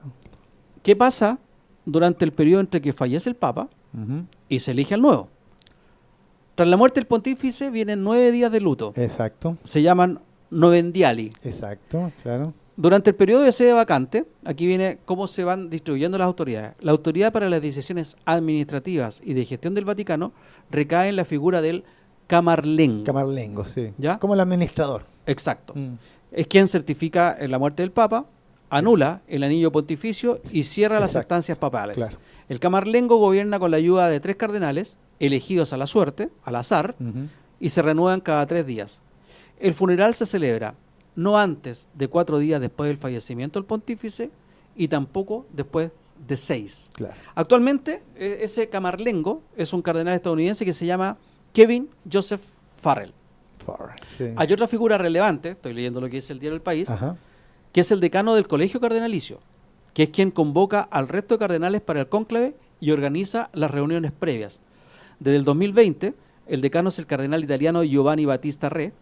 Speaker 1: ¿qué pasa durante el periodo entre que fallece el papa
Speaker 3: Ujú.
Speaker 1: y se elige al nuevo? Tras la muerte del pontífice vienen 9 días de luto.
Speaker 3: Exacto,
Speaker 1: Se llaman novendiali.
Speaker 3: exacto, claro.
Speaker 1: Durante el periodo de sede vacante, aquí viene cómo se van distribuyendo las autoridades. La autoridad para las decisiones administrativas y de gestión del Vaticano recae en la figura del camarlengo.
Speaker 3: Camarlengo, sí.
Speaker 1: ¿Ya?
Speaker 3: Como el administrador.
Speaker 1: Exacto.
Speaker 3: Mm.
Speaker 1: Es quien certifica la muerte del Papa, anula el anillo pontificio y cierra las
Speaker 3: Exacto.
Speaker 1: estancias papales.
Speaker 3: Claro.
Speaker 1: El camarlengo gobierna con la ayuda de 3 cardenales, elegidos a la suerte, al azar,
Speaker 3: Ujú.
Speaker 1: y se renuevan cada 3 días. El funeral se celebra no antes de 4 días después del fallecimiento del pontífice y tampoco después de 6.
Speaker 3: Claro.
Speaker 1: Actualmente, ese camarlengo es un cardenal estadounidense que se llama Kevin Joseph Farrell.
Speaker 3: Sí.
Speaker 1: Hay otra figura relevante, estoy leyendo lo que dice el diario El País,
Speaker 3: Ajá.
Speaker 1: que es el decano del Colegio Cardenalicio, que es quien convoca al resto de cardenales para el cónclave y organiza las reuniones previas. Desde el 2020, el decano es el cardenal italiano Giovanni Battista Re,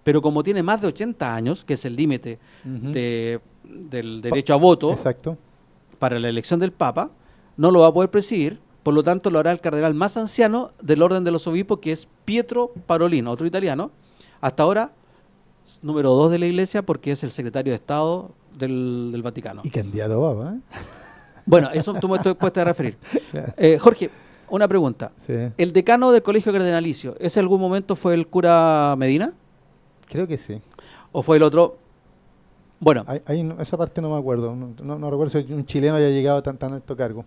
Speaker 1: pero como tiene más de 80 años, que es el límite
Speaker 3: Ujú.
Speaker 1: del derecho a voto
Speaker 3: Exacto.
Speaker 1: para la elección del Papa, no lo va a poder presidir, por lo tanto lo hará el cardenal más anciano del orden de los obispos, que es Pietro Parolin, otro italiano, hasta ahora número 2 de la Iglesia porque es el secretario de Estado del Vaticano.
Speaker 3: Y candidato a papa, ¿eh?
Speaker 1: Bueno, eso tú me estoy puesto a referir.
Speaker 3: Claro.
Speaker 1: Jorge, una pregunta.
Speaker 3: Sí.
Speaker 1: ¿El decano del Colegio Cardenalicio, ese en algún momento fue el cura Medina?
Speaker 3: Creo que sí.
Speaker 1: ¿O fue el otro? Bueno,
Speaker 3: Esa parte no me acuerdo. No recuerdo si un chileno haya llegado a tan alto cargo.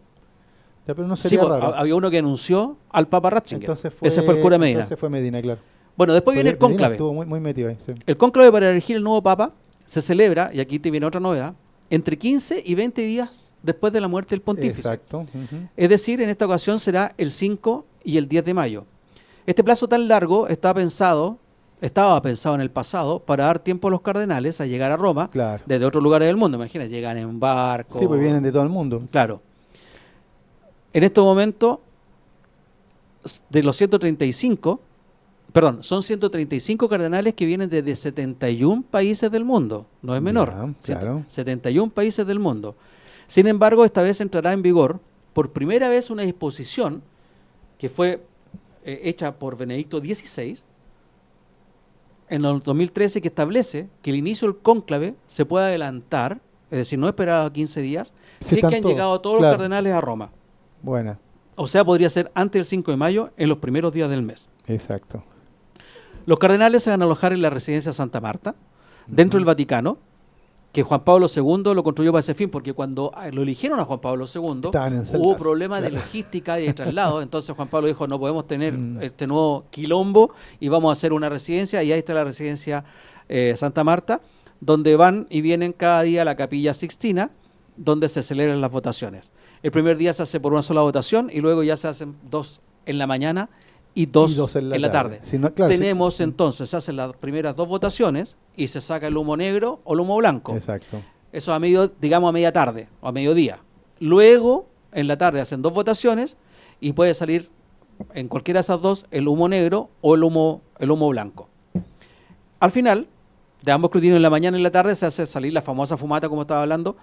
Speaker 3: Ya, pero no
Speaker 1: sí,
Speaker 3: sería
Speaker 1: pues,
Speaker 3: raro.
Speaker 1: había uno que anunció al Papa Ratzinger.
Speaker 3: Entonces
Speaker 1: Ese fue el cura Medina.
Speaker 3: Entonces fue Medina, claro.
Speaker 1: Bueno, después viene el
Speaker 3: Medina
Speaker 1: cónclave.
Speaker 3: estuvo muy metido ahí, sí.
Speaker 1: El cónclave para elegir el nuevo Papa se celebra, y aquí te viene otra novedad, entre 15 y 20 días después de la muerte del pontífice.
Speaker 3: Exacto. Ujú.
Speaker 1: Es decir, en esta ocasión será el 5 y el 10 de mayo. Este plazo tan largo estaba pensado en el pasado para dar tiempo a los cardenales a llegar a Roma
Speaker 3: Claro.
Speaker 1: desde otros lugares del mundo. Imagínate, llegan en barco.
Speaker 3: Sí, pues vienen de todo el mundo.
Speaker 1: Claro. En este momento, de los 135, perdón, son 135 cardenales que vienen desde 71 países del mundo, no es menor,
Speaker 3: Ya, claro.
Speaker 1: 71 países del mundo. Sin embargo, esta vez entrará en vigor por primera vez una disposición que fue hecha por Benedicto XVI en el 2013, que establece que el inicio del cónclave se puede adelantar, es decir, no esperar a 15 días, si es que han llegado todos los cardenales a Roma.
Speaker 3: Buena,
Speaker 1: O sea, podría ser antes del 5 de mayo, en los primeros días del mes.
Speaker 3: exacto.
Speaker 1: Los cardenales se van a alojar en la residencia Santa Marta, dentro del Vaticano, que Juan Pablo II lo construyó para ese fin, porque cuando lo eligieron a Juan Pablo II,
Speaker 3: Estaban en
Speaker 1: hubo
Speaker 3: celdas,
Speaker 1: problemas de
Speaker 3: claro.
Speaker 1: logística y de traslado, entonces Juan Pablo dijo, no podemos tener este nuevo quilombo y vamos a hacer una residencia, y ahí está la residencia Santa Marta, donde van y vienen cada día a la Capilla Sixtina, donde se celebran las votaciones. El primer día se hace por una sola votación y luego ya se hacen 2 en la mañana y dos en la tarde.
Speaker 3: Si no, claro,
Speaker 1: Tenemos
Speaker 3: sí.
Speaker 1: entonces, se hacen las primeras 2 votaciones y se saca el humo negro o el humo blanco.
Speaker 3: Exacto.
Speaker 1: Eso digamos a media tarde o a mediodía. Luego, en la tarde hacen 2 votaciones y puede salir en cualquiera de esas 2 el humo negro o el humo blanco. Al final, de ambos escrutinios en la mañana y en la tarde se hace salir la famosa fumata, como estaba hablando.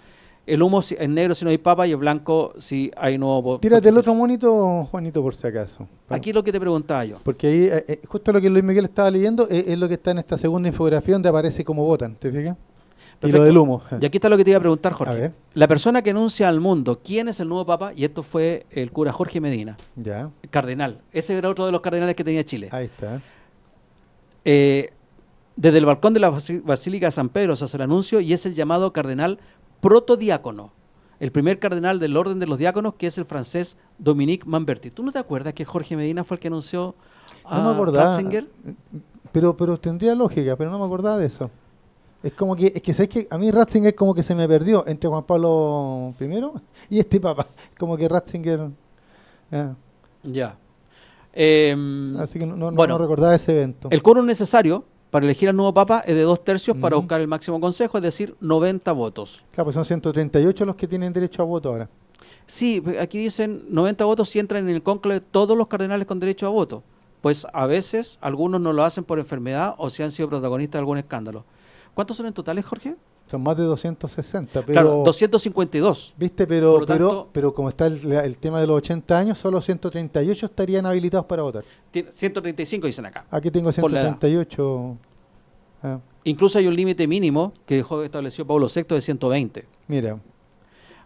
Speaker 1: El humo en negro si no hay papa y el blanco si hay nuevo.
Speaker 3: Tírate el otro monito, Juanito, por si acaso.
Speaker 1: Aquí lo que te preguntaba yo.
Speaker 3: Porque ahí, justo lo que Luis Miguel estaba leyendo, es lo que está en esta segunda infografía donde aparece cómo votan, ¿te fijas? Y
Speaker 1: Perfecto.
Speaker 3: lo del humo.
Speaker 1: Y aquí está lo que te iba a preguntar,
Speaker 3: A
Speaker 1: Jorge.
Speaker 3: ver.
Speaker 1: La persona que anuncia al mundo quién es el nuevo papa, y esto fue el cura Jorge Medina,
Speaker 3: Ya,
Speaker 1: cardenal. Ese era otro de los cardenales que tenía Chile.
Speaker 3: ahí está.
Speaker 1: Desde el balcón de la Basílica de San Pedro se hace el anuncio y es el llamado cardenal protodiácono. El primer cardenal del orden de los diáconos, que es el francés Dominique Manberti. ¿Tú no te acuerdas que Jorge Medina fue el que anunció a
Speaker 3: No me acordaba.
Speaker 1: Ratzinger?
Speaker 3: Pero tendría lógica, pero no me acordaba de eso. Es como que, ¿sabes qué? A mí Ratzinger como que se me perdió entre Juan Pablo I y este papa. Como que Ratzinger...
Speaker 1: Ya.
Speaker 3: Así que no
Speaker 1: bueno,
Speaker 3: recordaba ese evento.
Speaker 1: el quórum necesario para elegir al nuevo papa es de 2/3 para
Speaker 3: Ujú.
Speaker 1: buscar el máximo consejo, es decir, 90 votos.
Speaker 3: Claro, pues son 138 los que tienen derecho a voto ahora.
Speaker 1: Sí, aquí dicen 90 votos si entran en el cónclave todos los cardenales con derecho a voto. Pues a veces algunos no lo hacen por enfermedad o si han sido protagonistas de algún escándalo. ¿Cuántos son en totales, Jorge?
Speaker 3: Son más de 260, pero...
Speaker 1: Claro, 252.
Speaker 3: ¿Viste?
Speaker 1: Por
Speaker 3: Pero,
Speaker 1: lo tanto-
Speaker 3: pero como está el tema de los 80 años, solo 138 estarían habilitados para votar.
Speaker 1: 135 dicen acá.
Speaker 3: Aquí tengo
Speaker 1: Por la edad.
Speaker 3: 138.
Speaker 1: Incluso hay un límite mínimo que dejó estableció Pablo VI de 120.
Speaker 3: Mira,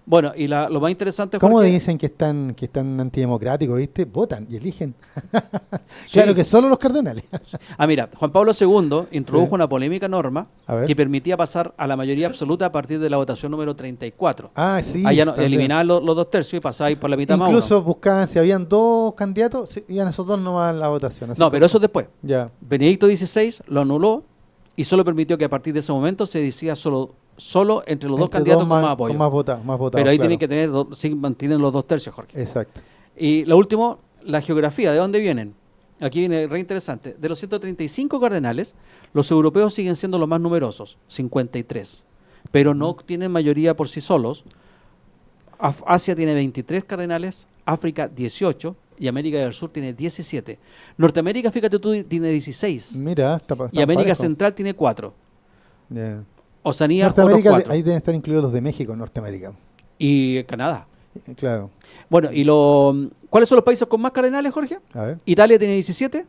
Speaker 1: Bueno, y lo más interesante,
Speaker 3: ¿cómo
Speaker 1: Jorge,
Speaker 3: dicen que están antidemocráticos, viste? Votan y eligen.
Speaker 1: Sí.
Speaker 3: Claro que solo los cardenales.
Speaker 1: mira, Juan Pablo II introdujo
Speaker 3: Sí.
Speaker 1: una polémica norma
Speaker 3: A ver.
Speaker 1: que permitía pasar a la mayoría absoluta a partir de la votación número 34.
Speaker 3: Ah, sí.
Speaker 1: Allá no,
Speaker 3: también.
Speaker 1: eliminaban los 2/3 y pasáis por la mitad más
Speaker 3: Incluso
Speaker 1: uno.
Speaker 3: buscaban, si habían 2 candidatos, iban esos 2 nomás a la votación. así
Speaker 1: No,
Speaker 3: como-
Speaker 1: pero eso es después.
Speaker 3: Ya.
Speaker 1: Benedicto XVI lo anuló y solo permitió que a partir de ese momento se decida solo entre los 2
Speaker 3: Entre
Speaker 1: candidatos con
Speaker 3: más,
Speaker 1: más apoyo.
Speaker 3: Con más votados,
Speaker 1: Pero ahí
Speaker 3: claro.
Speaker 1: tienen que tener, sí, mantienen los 2/3, Jorge.
Speaker 3: Exacto.
Speaker 1: Y lo último, la geografía, ¿de dónde vienen? Aquí viene re interesante. De los 135 cardenales, los europeos siguen siendo los más numerosos, 53. Pero no tienen mayoría por sí solos. Asia tiene 23 cardenales, África 18 y América del Sur tiene 17. Norteamérica, fíjate tú, tiene 16.
Speaker 3: Mira,
Speaker 1: Y América Central tiene 4.
Speaker 3: Ya.
Speaker 1: Oceanía, otros
Speaker 3: Norteamérica,
Speaker 1: 4.
Speaker 3: ahí deben estar incluidos los de México, Norteamérica.
Speaker 1: Y Canadá.
Speaker 3: Claro.
Speaker 1: Bueno, ¿cuáles son los países con más cardenales, Jorge?
Speaker 3: A ver.
Speaker 1: Italia tiene 17,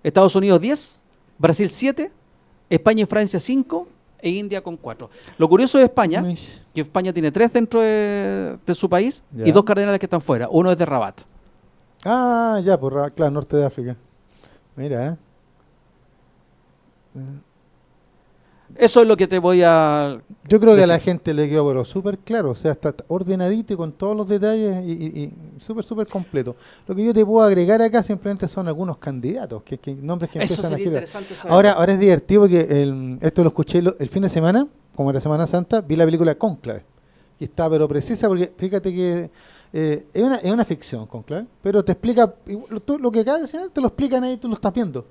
Speaker 1: Estados Unidos 10, Brasil 7, España y Francia 5 e India con 4. Lo curioso de España,
Speaker 3: Mish.
Speaker 1: que España tiene 3 dentro de su país
Speaker 3: Ya.
Speaker 1: y 2 cardenales que están fuera. Uno es de Rabat.
Speaker 3: Ah, ya, claro, norte de África. Mira,
Speaker 1: Eso es lo que te voy a...
Speaker 3: Yo creo que a la
Speaker 1: decir.
Speaker 3: gente le quedó pero súper claro, o sea, está ordenadito y con todos los detalles y súper completo. Lo que yo te puedo agregar acá simplemente son algunos candidatos, que nombres que
Speaker 1: Eso
Speaker 3: empiezan a
Speaker 1: sería
Speaker 3: girar.
Speaker 1: interesante saber.
Speaker 3: Ahora es divertido porque esto lo escuché el fin de semana, como era Semana Santa, vi la película Cónclave. Y está pero precisa porque fíjate que es una ficción, Cónclave, pero te explica, lo que acaba de decir te lo explican ahí, tú lo estás viendo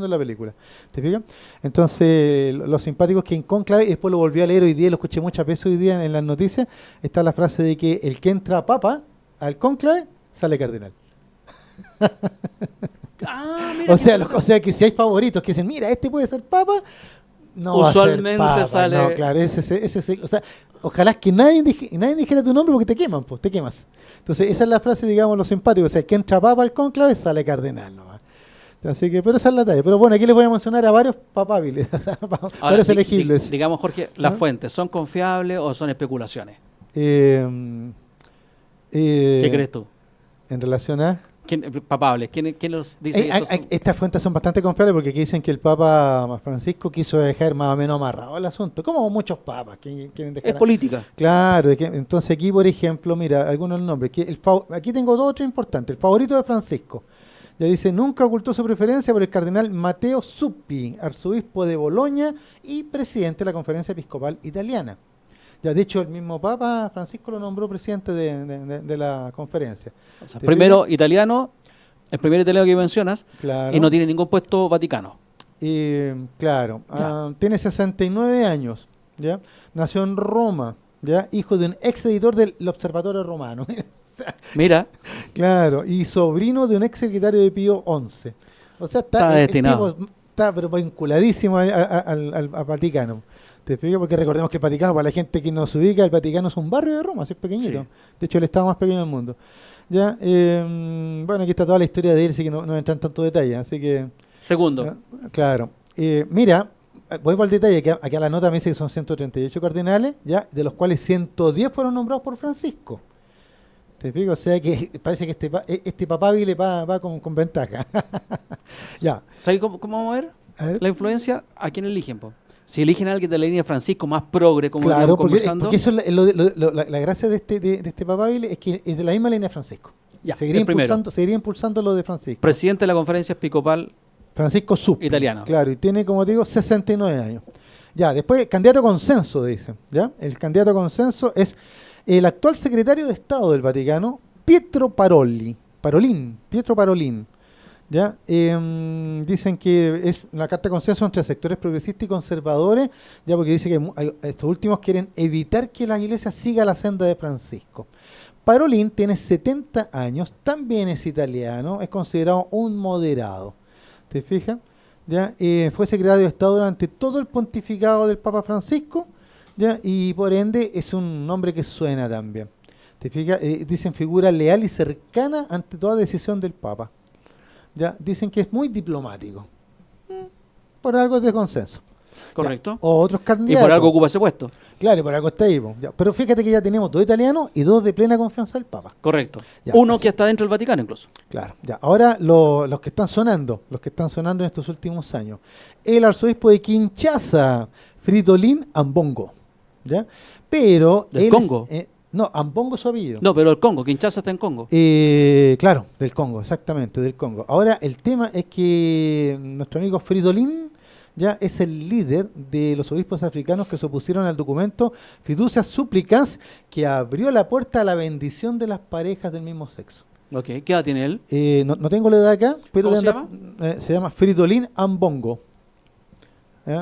Speaker 3: en la película. ¿Te fijas? Entonces, lo simpático es que en Cónclave, y después lo volví a leer hoy día, lo escuché muchas veces hoy día en las noticias, está la frase de que el que entra papa al Cónclave sale cardenal.
Speaker 1: Ah, mira
Speaker 3: O
Speaker 1: qué
Speaker 3: sea,
Speaker 1: interesante.
Speaker 3: o sea que si hay favoritos que dicen, mira, este puede ser papa, no va a ser
Speaker 1: Usualmente
Speaker 3: papa. No,
Speaker 1: sale.
Speaker 3: claro, o sea, ojalá que nadie dijera tu nombre porque te queman, pues, te quemas. Entonces, esa es la frase, digamos, lo simpático. O sea, que entra papa al cónclave, sale cardenal nomás. Así que, pero esa es la talla. Pero bueno, aquí les voy a mencionar a varios papables,
Speaker 1: Ahora,
Speaker 3: varios elegibles.
Speaker 1: digamos, Jorge,
Speaker 3: ¿Ah?
Speaker 1: ¿las fuentes son confiables o son especulaciones?
Speaker 3: Eh,
Speaker 1: ¿Qué
Speaker 3: eh,
Speaker 1: crees tú?
Speaker 3: en relación a...
Speaker 1: Papables, ¿quién nos dice que estos son?
Speaker 3: Estas fuentes son bastante confiables porque aquí dicen que el Papa Francisco quiso dejar más o menos amarrado el asunto, como muchos papas que quieren
Speaker 1: Es
Speaker 3: dejar.
Speaker 1: política.
Speaker 3: Claro, entonces aquí, por ejemplo, mira, algunos nombres. Aquí tengo dos otros importantes. El favorito de Francisco. Ya dice, nunca ocultó su preferencia por el cardenal Matteo Zuppi, arzobispo de Boloña y presidente de la Conferencia Episcopal Italiana. Ya, de hecho, el mismo Papa Francisco lo nombró presidente de la conferencia.
Speaker 1: O sea,
Speaker 3: ¿Te
Speaker 1: primero italiano, el primer italiano que mencionas,
Speaker 3: Claro.
Speaker 1: y no tiene ningún puesto vaticano.
Speaker 3: Claro,
Speaker 1: Ya.
Speaker 3: tiene 69 años, ¿ya? Nació en Roma, ¿ya? Hijo de un ex editor del Observatorio Romano.
Speaker 1: Mira,
Speaker 3: Claro, y sobrino de un ex secretario de Pío XI. O sea,
Speaker 1: Está destinado.
Speaker 3: tipo está pero vinculadísimo al Vaticano. ¿Te fijas? Porque recordemos que el Vaticano, para la gente que no se ubica, el Vaticano es un barrio de Roma, así es pequeñito.
Speaker 1: Sí.
Speaker 3: De hecho, el estado más pequeño del mundo. Ya, bueno, aquí está toda la historia de él, así que no entra en tanto detalle. Así que,
Speaker 1: segundo.
Speaker 3: claro. Mira, voy por el detalle, que aquí a la nota me dice que son 138 cardenales, ya, de los cuales 110 fueron nombrados por Francisco. ¿Te fijas? O sea que parece que este papabile va con ventaja. Ya.
Speaker 1: ¿Sabes cómo vamos a ver
Speaker 3: A ver.
Speaker 1: la influencia? ¿A quién eligen? Po? Si eligen a alguien de la línea de Francisco, más progre, como
Speaker 3: Claro,
Speaker 1: veníamos
Speaker 3: porque
Speaker 1: conversando,
Speaker 3: eso es la gracia de este papabile, es que es de la misma línea de Francisco.
Speaker 1: ya,
Speaker 3: Seguiría
Speaker 1: el primero.
Speaker 3: impulsando lo de Francisco.
Speaker 1: Presidente de la Conferencia Episcopal
Speaker 3: Francisco Zuppi.
Speaker 1: Italiano.
Speaker 3: Claro, y tiene, como te digo, 69 años. Ya, después, candidato a consenso, dice. ¿Ya? El candidato a consenso es el actual secretario de Estado del Vaticano, Pietro Parolin. ¿Ya? Dicen que es una carta de consenso entre sectores progresistas y conservadores, ya porque dice que estos últimos quieren evitar que la iglesia siga la senda de Francisco. Parolin tiene 70 años, también es italiano, es considerado un moderado. ¿Te fijas? ¿Ya? Fue secretario de Estado durante todo el pontificado del Papa Francisco, ¿ya? Y por ende es un nombre que suena también. ¿Te fijas? Dicen figura leal y cercana ante toda decisión del Papa. ¿Ya? Dicen que es muy diplomático. Por algo es de consenso.
Speaker 1: correcto.
Speaker 3: Ya. O otros
Speaker 1: Y
Speaker 3: candidatos.
Speaker 1: por algo ocupa ese puesto.
Speaker 3: Claro, y por algo está ahí. Po. Ya. Pero fíjate que ya tenemos 2 italianos y 2 de plena confianza del Papa.
Speaker 1: Correcto.
Speaker 3: Ya,
Speaker 1: Uno
Speaker 3: así.
Speaker 1: que está dentro del Vaticano incluso.
Speaker 3: Claro, ya. Ahora los que están sonando en estos últimos años. El arzobispo de Kinshasa, Fridolin Ambongo. ¿Ya? Pero
Speaker 1: ¿Del
Speaker 3: él
Speaker 1: Congo?
Speaker 3: no, Ambongo es su apellido.
Speaker 1: No, pero el Congo, Kinshasa está en Congo.
Speaker 3: Claro, del Congo, exactamente, del Congo. Ahora, el tema es que nuestro amigo Fridolin ya es el líder de los obispos africanos que se opusieron al documento Fiducias Supplicans, que abrió la puerta a la bendición de las parejas del mismo sexo.
Speaker 1: Ok, ¿qué edad tiene él?
Speaker 3: No tengo la edad acá, pero
Speaker 1: ¿Cómo se
Speaker 3: se llama Fridolin Ambongo.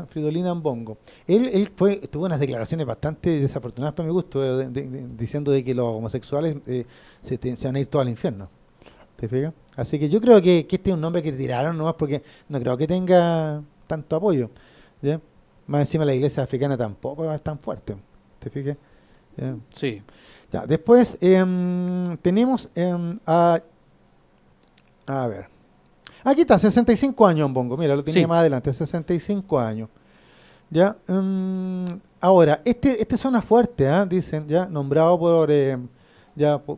Speaker 3: Fridolin Ambongo. Él tuvo unas declaraciones bastante desafortunadas para mi gusto, diciendo de que los homosexuales se van a ir todos al infierno. ¿Te fijas? Así que yo creo que este es un nombre que tiraron nomás porque no creo que tenga tanto apoyo. ¿Ya? Más encima la iglesia africana tampoco es tan fuerte. ¿Te fijas? ¿Ya?
Speaker 1: Sí.
Speaker 3: Ya, después tenemos a ver. Aquí está, 65 años Ambongo. Mira, lo tenía
Speaker 1: Sí.
Speaker 3: más adelante, 65 años. Ya. Ahora, este suena fuerte, dicen, ya, nombrado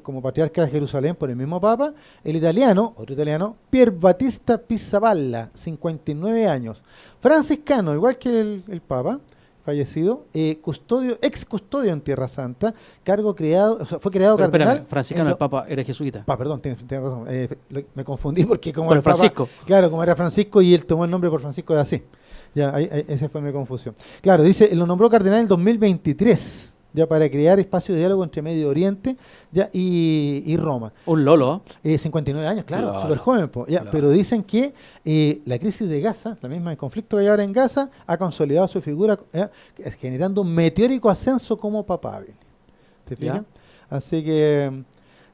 Speaker 3: como patriarca de Jerusalén por el mismo Papa, el italiano, otro italiano, Pier Battista Pizzaballa, 59 años. Franciscano, igual que el Papa, fallecido, ex custodio en Tierra Santa, cargo creado, o sea, fue creado
Speaker 1: Pero
Speaker 3: cardenal.
Speaker 1: espérame, Franciscano, el Papa era jesuita.
Speaker 3: Perdón, tienes razón. Me confundí porque como
Speaker 1: Pero
Speaker 3: el Papa-
Speaker 1: Francisco.
Speaker 3: claro, como era Francisco y él tomó el nombre por Francisco de Asís. Ya, esa fue mi confusión. Claro, dice, lo nombró cardenal en el 2023, ya para crear espacio de diálogo entre Medio Oriente ya, y Roma.
Speaker 1: Un lolo.
Speaker 3: 59 años, claro,
Speaker 1: Claro,
Speaker 3: súper joven. Ya,
Speaker 1: claro.
Speaker 3: pero dicen que la crisis de Gaza, la misma el conflicto que hay ahora en Gaza, ha consolidado su figura, generando un meteórico ascenso como papable. ¿Te fijas?
Speaker 1: Ya.
Speaker 3: Así que,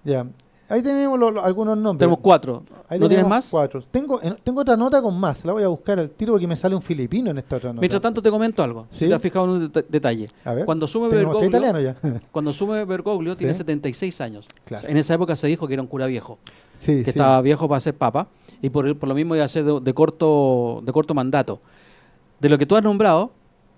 Speaker 3: ya. ahí tenemos algunos nombres.
Speaker 1: Tenemos 4.
Speaker 3: Ahí
Speaker 1: ¿No tienes
Speaker 3: tenemos
Speaker 1: más?
Speaker 3: 4. Tengo otra nota con más. La voy a buscar al tiro porque me sale un filipino en esta otra nota.
Speaker 1: Mientras tanto te comento algo.
Speaker 3: ¿Sí?
Speaker 1: Si te has fijado en un detalle.
Speaker 3: A ver.
Speaker 1: Cuando asume
Speaker 3: Tenemos tres
Speaker 1: Bergoglio,
Speaker 3: italianos ya.
Speaker 1: cuando asume Bergoglio tiene
Speaker 3: Sí.
Speaker 1: 76 años.
Speaker 3: Claro.
Speaker 1: En esa época se dijo que era un cura viejo,
Speaker 3: Sí,
Speaker 1: que
Speaker 3: sí.
Speaker 1: estaba viejo para ser papa y por lo mismo iba a ser de corto mandato. De lo que tú has nombrado,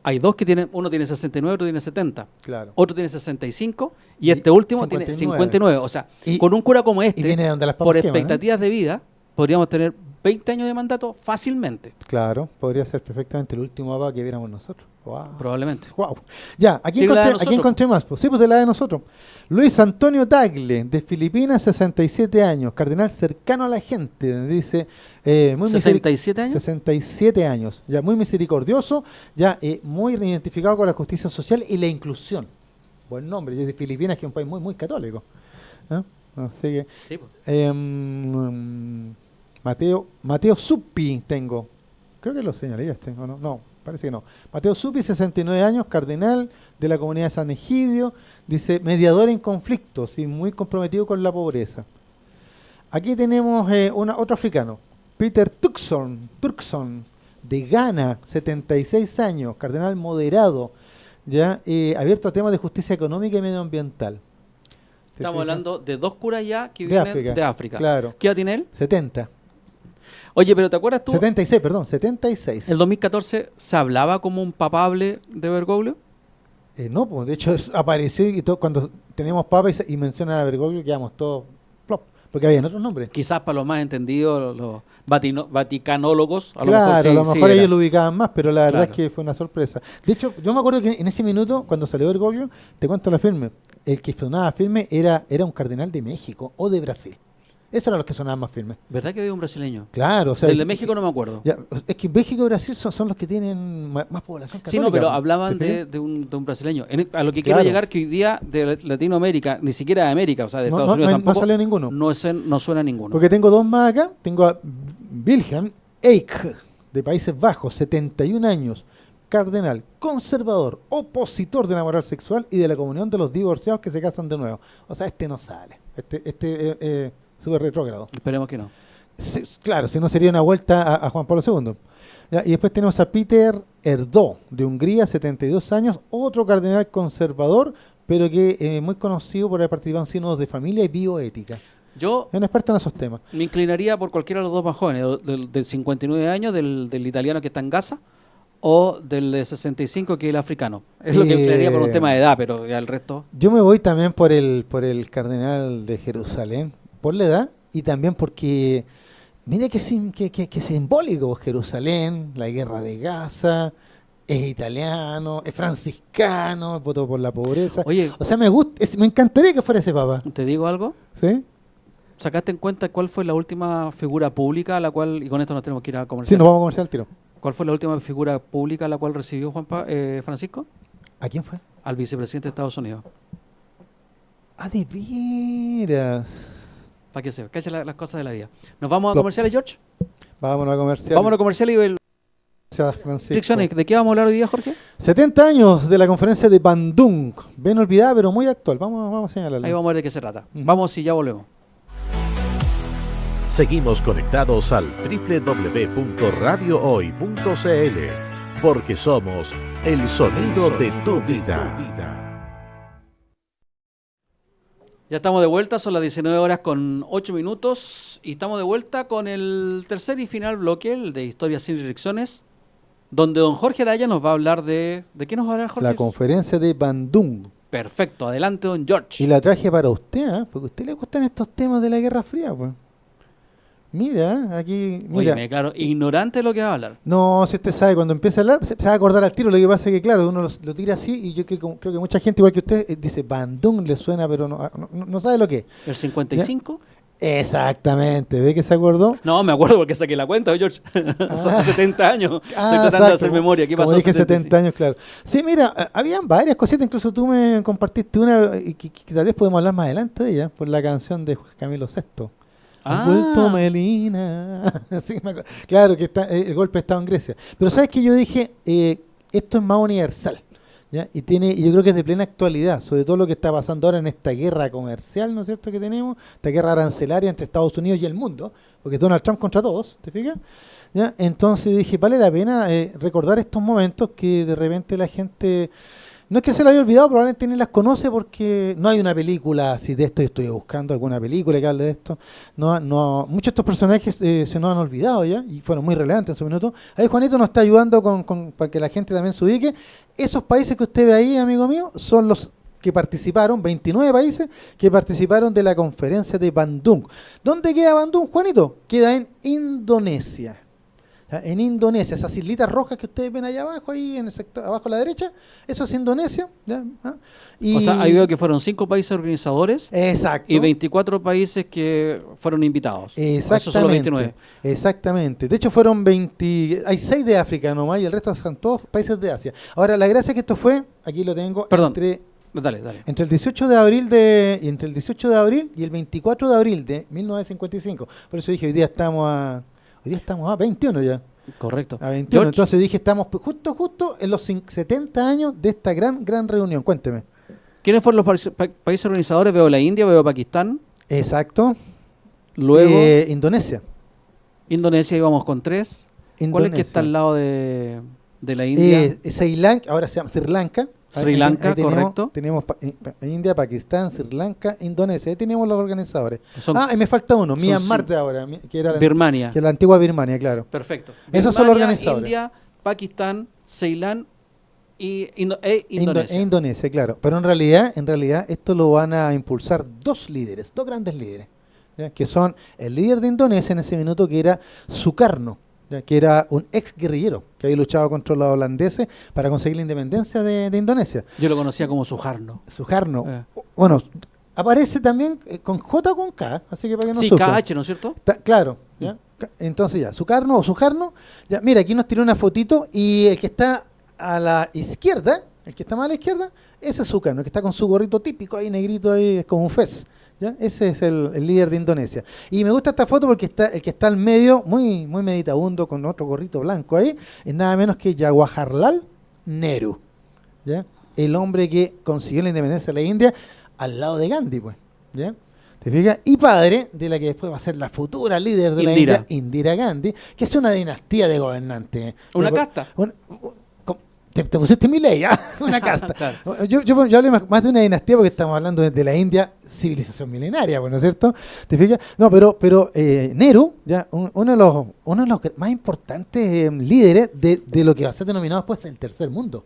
Speaker 1: hay dos que tienen, uno tiene 69, otro tiene 70.
Speaker 3: Claro.
Speaker 1: Otro tiene 65 y
Speaker 3: Y
Speaker 1: este último tiene
Speaker 3: 59.
Speaker 1: 59. O sea,
Speaker 3: Y-
Speaker 1: con un cura como
Speaker 3: Y
Speaker 1: este,
Speaker 3: viene de donde las papas
Speaker 1: por
Speaker 3: queman, ¿eh?
Speaker 1: expectativas de vida, podríamos tener 20 años de mandato fácilmente,
Speaker 3: Claro, podría ser perfectamente el último papa que viéramos nosotros. Wow.
Speaker 1: probablemente.
Speaker 3: Wow. Ya, aquí
Speaker 1: Sí, la de
Speaker 3: encontré,
Speaker 1: nosotros.
Speaker 3: aquí encontré más. Pues sí, pues de la de nosotros. Luis Antonio Tagle, de Filipinas, 67 años, cardenal cercano a la gente, dice. Muy
Speaker 1: 67 años.
Speaker 3: 67 años, ya muy misericordioso, ya muy identificado con la justicia social y la inclusión. Buen nombre, y es de Filipinas, que es un país muy, muy católico. ¿Ah? Así que,
Speaker 1: Sí, pues.
Speaker 3: Mateo Suppi tengo. Creo que lo señalé ya este, ¿o no? No, parece que no. Mateo Suppi, 69 años, cardenal de la comunidad de San Egidio, dice, mediador en conflictos y muy comprometido con la pobreza. Aquí tenemos otro africano, Peter Turkson, de Ghana, 76 años, cardenal moderado, ya abierto a temas de justicia económica y medioambiental. ¿Te
Speaker 1: Estamos
Speaker 3: fijas?
Speaker 1: hablando de dos curas ya que
Speaker 3: De
Speaker 1: vienen
Speaker 3: África,
Speaker 1: de África.
Speaker 3: claro.
Speaker 1: ¿Qué edad tiene él?
Speaker 3: 70.
Speaker 1: Oye, pero ¿te acuerdas tú?
Speaker 3: 76, perdón, 76.
Speaker 1: El 2014 se hablaba como un papable de Bergoglio.
Speaker 3: No, pues de hecho apareció y cuando tenemos papa y mencionan a Bergoglio quedamos todos plop, porque habían otros nombres.
Speaker 1: Quizás para los más entendidos, los vaticanólogos, a
Speaker 3: Claro,
Speaker 1: lo
Speaker 3: a lo
Speaker 1: sí
Speaker 3: mejor
Speaker 1: era.
Speaker 3: ellos lo ubicaban más, pero la verdad
Speaker 1: Claro.
Speaker 3: es que fue una sorpresa. De hecho, yo me acuerdo que en ese minuto, cuando salió Bergoglio, te cuento la firme, el que sonaba firme era un cardenal de México o de Brasil. Esos eran los que sonaban más firmes.
Speaker 1: ¿Verdad que había un brasileño?
Speaker 3: Claro, o sea,
Speaker 1: Del de México no me acuerdo.
Speaker 3: ya, es que México y Brasil son los que tienen más población católica.
Speaker 1: Sí, no, pero
Speaker 3: ¿no?
Speaker 1: hablaban
Speaker 3: ¿Te fijas?
Speaker 1: de un brasileño. A lo que quiero
Speaker 3: Claro.
Speaker 1: llegar que hoy día de Latinoamérica, ni siquiera de América, o sea, de
Speaker 3: No,
Speaker 1: Estados
Speaker 3: no,
Speaker 1: Unidos
Speaker 3: no
Speaker 1: tampoco,
Speaker 3: salió ninguno.
Speaker 1: no suena ninguno.
Speaker 3: Porque tengo dos más acá. Tengo a Wilhelm Eich, de Países Bajos, 71 años, cardenal, conservador, opositor de la moral sexual y de la comunión de los divorciados que se casan de nuevo. O sea, este no sale. Este súper retrógrado.
Speaker 1: Esperemos que no.
Speaker 3: Claro, si no sería una vuelta a Juan Pablo II. Ya, y después tenemos a Peter Erdó, de Hungría, 72 años, otro cardenal conservador, pero que muy conocido por haber participado en sínodos de familia y bioética.
Speaker 1: Yo
Speaker 3: Es un experto en esos temas.
Speaker 1: me inclinaría por cualquiera de los dos más jóvenes, del 59 años, del italiano que está en Gaza, o del de 65 que es el africano. Es lo que me inclinaría por un tema de edad, pero ya el resto...
Speaker 3: Yo me voy también por el cardenal de Jerusalén, por la edad, y también porque, mira que simbólico, Jerusalén, la guerra de Gaza, es italiano, es franciscano, votó por la pobreza.
Speaker 1: Oye,
Speaker 3: O sea, me encantaría que fuera ese papa.
Speaker 1: ¿te digo algo?
Speaker 3: ¿Sí?
Speaker 1: ¿Sacaste en cuenta cuál fue la última figura pública a la cual, y con esto nos tenemos que ir a
Speaker 3: Sí,
Speaker 1: comercial,
Speaker 3: nos vamos a comerciar al tiro.
Speaker 1: ¿cuál fue la última figura pública a la cual recibió Francisco?
Speaker 3: ¿A quién fue?
Speaker 1: Al vicepresidente de Estados Unidos.
Speaker 3: Ah, de veras.
Speaker 1: Para que se cachen las cosas de la vida. ¿Nos vamos a
Speaker 3: Lo-
Speaker 1: comerciales, George?
Speaker 3: Vámonos a comercial.
Speaker 1: Vámonos a comerciales y ver
Speaker 3: Gracias, Francisco.
Speaker 1: restricciones. ¿De qué vamos a hablar hoy día, Jorge?
Speaker 3: 70 años de la conferencia de Bandung. Bien olvidada, pero muy actual. Vamos a señalarla.
Speaker 1: Ahí vamos a ver de qué se trata.
Speaker 3: Ujú.
Speaker 1: Vamos y ya volvemos.
Speaker 5: Seguimos conectados al www.radiohoy.cl porque somos el sonido de tu vida.
Speaker 1: Ya estamos de vuelta, son las 19 horas con 8 minutos y estamos de vuelta con el tercer y final bloque, el de Historias sin restricciones, donde don Jorge Araya nos va a hablar de... ¿De qué nos va a hablar, Jorge?
Speaker 3: La conferencia de Bandung.
Speaker 1: Perfecto, adelante, don George.
Speaker 3: Y la traje para usted, porque a usted le gustan estos temas de la Guerra Fría, pues. Mira, aquí,
Speaker 1: Oye,
Speaker 3: mira.
Speaker 1: me declaro ignorante de lo que va a hablar.
Speaker 3: No, si usted sabe, cuando empieza a hablar, se va a acordar al tiro. Lo que pasa es que, claro, uno lo tira así y yo creo que mucha gente, igual que usted, dice Bandung, le suena, pero no sabe lo que es.
Speaker 1: ¿El 55?
Speaker 3: Exactamente, ¿ve que se acordó?
Speaker 1: No, me acuerdo porque saqué la cuenta, George. Son 70 años. Estoy tratando de
Speaker 3: exacto,
Speaker 1: hacer memoria. ¿Qué pasó?
Speaker 3: Como dije,
Speaker 1: 70,
Speaker 3: 70 años, claro. Sí, mira, habían varias cositas, incluso tú me compartiste una y que tal vez podemos hablar más adelante de ella, por la canción de Camilo VI.
Speaker 1: Ah.
Speaker 3: Vuelto Melina. Sí, claro que el golpe de Estado en Grecia. Pero sabes que yo dije, esto es más universal. ¿ya? Y yo creo que es de plena actualidad, sobre todo lo que está pasando ahora en esta guerra comercial, ¿no es cierto?, que tenemos, esta guerra arancelaria entre Estados Unidos y el mundo, porque es Donald Trump contra todos, ¿te fijas? ¿Ya? Entonces dije, vale la pena recordar estos momentos que de repente la gente, no es que se lo haya olvidado, probablemente ni las conoce porque no hay una película así de esto, y estoy buscando alguna película que hable de esto. Muchos de estos personajes se nos han olvidado ya y fueron muy relevantes en su minuto. Ahí Juanito nos está ayudando para que la gente también se ubique. Esos países que usted ve ahí, amigo mío, son los que participaron, 29 países que participaron de la conferencia de Bandung. ¿Dónde queda Bandung, Juanito? Queda en Indonesia. En Indonesia, esas islitas rojas que ustedes ven allá abajo, ahí en el sector, abajo a la derecha, eso es Indonesia. ¿Ya?
Speaker 1: O sea, ahí veo que fueron 5 países organizadores.
Speaker 3: Exacto.
Speaker 1: Y 24 países que fueron invitados.
Speaker 3: Exactamente.
Speaker 1: Esos son los 29.
Speaker 3: Exactamente. De hecho fueron 20, hay 6 de África nomás y el resto son todos países de Asia. Ahora, la gracia es que esto fue, aquí lo tengo,
Speaker 1: Perdón. Dale.
Speaker 3: entre el 18 de abril y el 24 de abril de 1955. Por eso dije, hoy día estamos a 21 ya.
Speaker 1: Correcto.
Speaker 3: A 21.
Speaker 1: George,
Speaker 3: Entonces dije, estamos justo en los 70 años de esta gran reunión. Cuénteme.
Speaker 1: ¿quiénes fueron los países organizadores? Veo la India, veo Pakistán.
Speaker 3: Exacto.
Speaker 1: Luego
Speaker 3: Indonesia.
Speaker 1: Indonesia, íbamos con 3. ¿Cuál es el que está al lado de la India?
Speaker 3: Sri Lanka, ahora se llama Sri Lanka.
Speaker 1: Sri Lanka,
Speaker 3: ahí tenemos,
Speaker 1: correcto.
Speaker 3: Tenemos India, Pakistán, Sri Lanka, Indonesia. Ahí tenemos los organizadores.
Speaker 1: Son-
Speaker 3: Y me falta uno,
Speaker 1: son
Speaker 3: Myanmar de ahora, que era
Speaker 1: Birmania.
Speaker 3: la antigua Birmania, claro.
Speaker 1: Perfecto.
Speaker 3: Esos son los
Speaker 1: Birmania,
Speaker 3: organizadores.
Speaker 1: India, Pakistán, Ceilán y
Speaker 3: E
Speaker 1: Indonesia.
Speaker 3: Indonesia, claro. Pero en realidad esto lo van a impulsar dos grandes líderes, ¿ya? Que son el líder de Indonesia en ese minuto, que era Sukarno, ¿ya? Que era un ex guerrillero que había luchado contra los holandeses para conseguir la independencia de Indonesia.
Speaker 1: Yo lo conocía como Sujarno.
Speaker 3: Sukarno,
Speaker 1: Eh.
Speaker 3: bueno, aparece también con J o con K, así que para que no
Speaker 1: Sí,
Speaker 3: sufran.
Speaker 1: KH, ¿no es cierto?
Speaker 3: Claro, ¿ya? Entonces ya, Sukarno o Sujarno, ya, mira, aquí nos tiró una fotito y el que está a la izquierda, el que está más a la izquierda, ese es Sukarno, el que está con su gorrito típico ahí, negrito ahí, es como un fez, ¿ya? Ese es el líder de Indonesia. Y me gusta esta foto porque el que está al medio, muy meditabundo, con otro gorrito blanco ahí, es nada menos que Jawaharlal Nehru, ¿ya? El hombre que consiguió la independencia de la India al lado de Gandhi, pues, ¿ya? ¿Te fijas? Y padre de la que después va a ser la futura líder de la India, Indira Gandhi, que es una dinastía de gobernantes.
Speaker 1: Una casta.
Speaker 3: Te pusiste mi ley, ¿ah? Una casta.
Speaker 1: Claro.
Speaker 3: Yo hablé más de una dinastía porque estamos hablando de la India, civilización milenaria, pues, ¿no es cierto? ¿Te fijas? No, pero Nehru, ya, uno de los más importantes líderes de lo que va a ser denominado después el tercer mundo.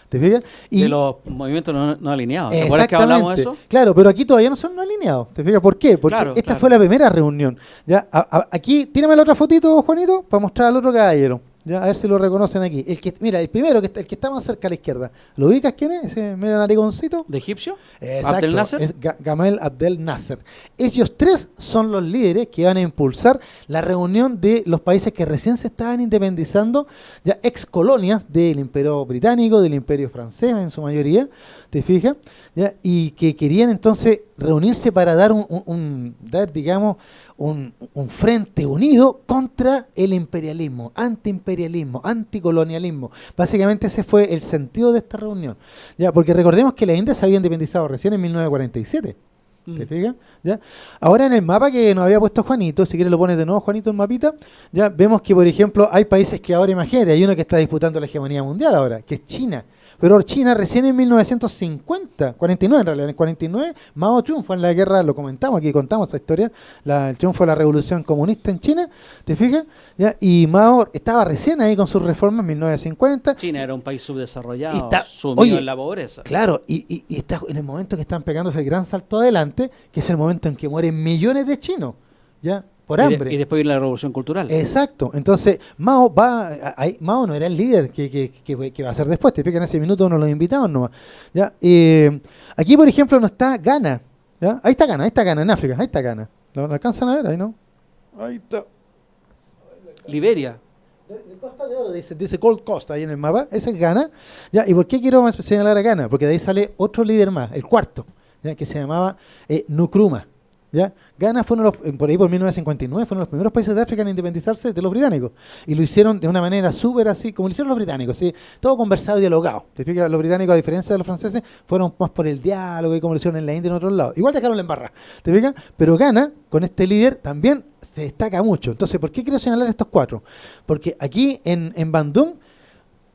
Speaker 3: ¿Te fijas?
Speaker 1: De los movimientos no alineados. ¿Te acuerdas que hablamos de eso?
Speaker 3: Claro, pero aquí todavía no son alineados. ¿Te fijas por qué? Porque esta fue la primera reunión. ¿Ya? Aquí, tírame la otra fotito, Juanito, para mostrar al otro caballero. ¿Ya? A ver si lo reconocen aquí. Mira, el primero, el que está más cerca a la izquierda. ¿Lo ubicas quién es? Ese medio narigoncito.
Speaker 1: ¿De egipcio?
Speaker 3: Exacto,
Speaker 1: ¿Abdel Nasser?
Speaker 3: es Gamal Abdel Nasser. Ellos tres son los líderes que van a impulsar la reunión de los países que recién se estaban independizando, ya ex colonias del Imperio Británico, del Imperio Francés en su mayoría, ¿te fijas? ¿Ya? Y que querían entonces reunirse para dar digamos, un frente unido contra el imperialismo, antiimperialismo, anticolonialismo. Básicamente ese fue el sentido de esta reunión. ¿Ya? Porque recordemos que la India se había independizado recién en 1947. ¿Te fijas? ¿Ya? Ahora en el mapa que nos había puesto Juanito, si quieres lo pones de nuevo, Juanito, el mapita, ya vemos que, por ejemplo, hay países que ahora, imagínate, hay uno que está disputando la hegemonía mundial ahora, que es China. Pero China recién en 1949 en realidad, en el 49, Mao triunfa en la guerra, lo comentamos aquí, contamos esa historia, el triunfo de la revolución comunista en China, ¿te fijas? ¿Ya? Y Mao estaba recién ahí con sus reformas en 1950.
Speaker 1: China era un país subdesarrollado,
Speaker 3: Está,
Speaker 1: sumido en la pobreza.
Speaker 3: Claro, y está en el momento que están pegándose el gran salto adelante, que es el momento en que mueren millones de chinos, ¿ya? Por hambre.
Speaker 1: Y después viene la revolución cultural.
Speaker 3: Exacto. Entonces, Mao Mao no era el líder que va a ser después. Te fijas, en ese minuto uno de los invitados nomás. ¿Ya? Aquí, por ejemplo, no está Ghana. ¿Ya? Ahí está Ghana, en África. Ahí está Ghana. ¿Lo alcanzan a ver? Ahí, ¿no? Ahí está.
Speaker 1: Liberia.
Speaker 3: De Costa de Oro, dice Gold Coast ahí en el mapa. Ese es Ghana. ¿Ya? ¿Y por qué quiero señalar a Ghana? Porque de ahí sale otro líder más, el cuarto, ¿ya? Que se llamaba Nkrumah. ¿Ya? Ghana fueron por ahí por 1959, fueron los primeros países de África en independizarse de los británicos. Y lo hicieron de una manera súper así, como lo hicieron los británicos, ¿sí? Todo conversado y dialogado. ¿Te fijas? Los británicos, a diferencia de los franceses, fueron más por el diálogo y como lo hicieron en la India y en otros lados. Igual dejaron la embarra, ¿te fijas? Pero Ghana, con este líder, también se destaca mucho. Entonces, ¿por qué quiero señalar estos cuatro? Porque aquí en Bandung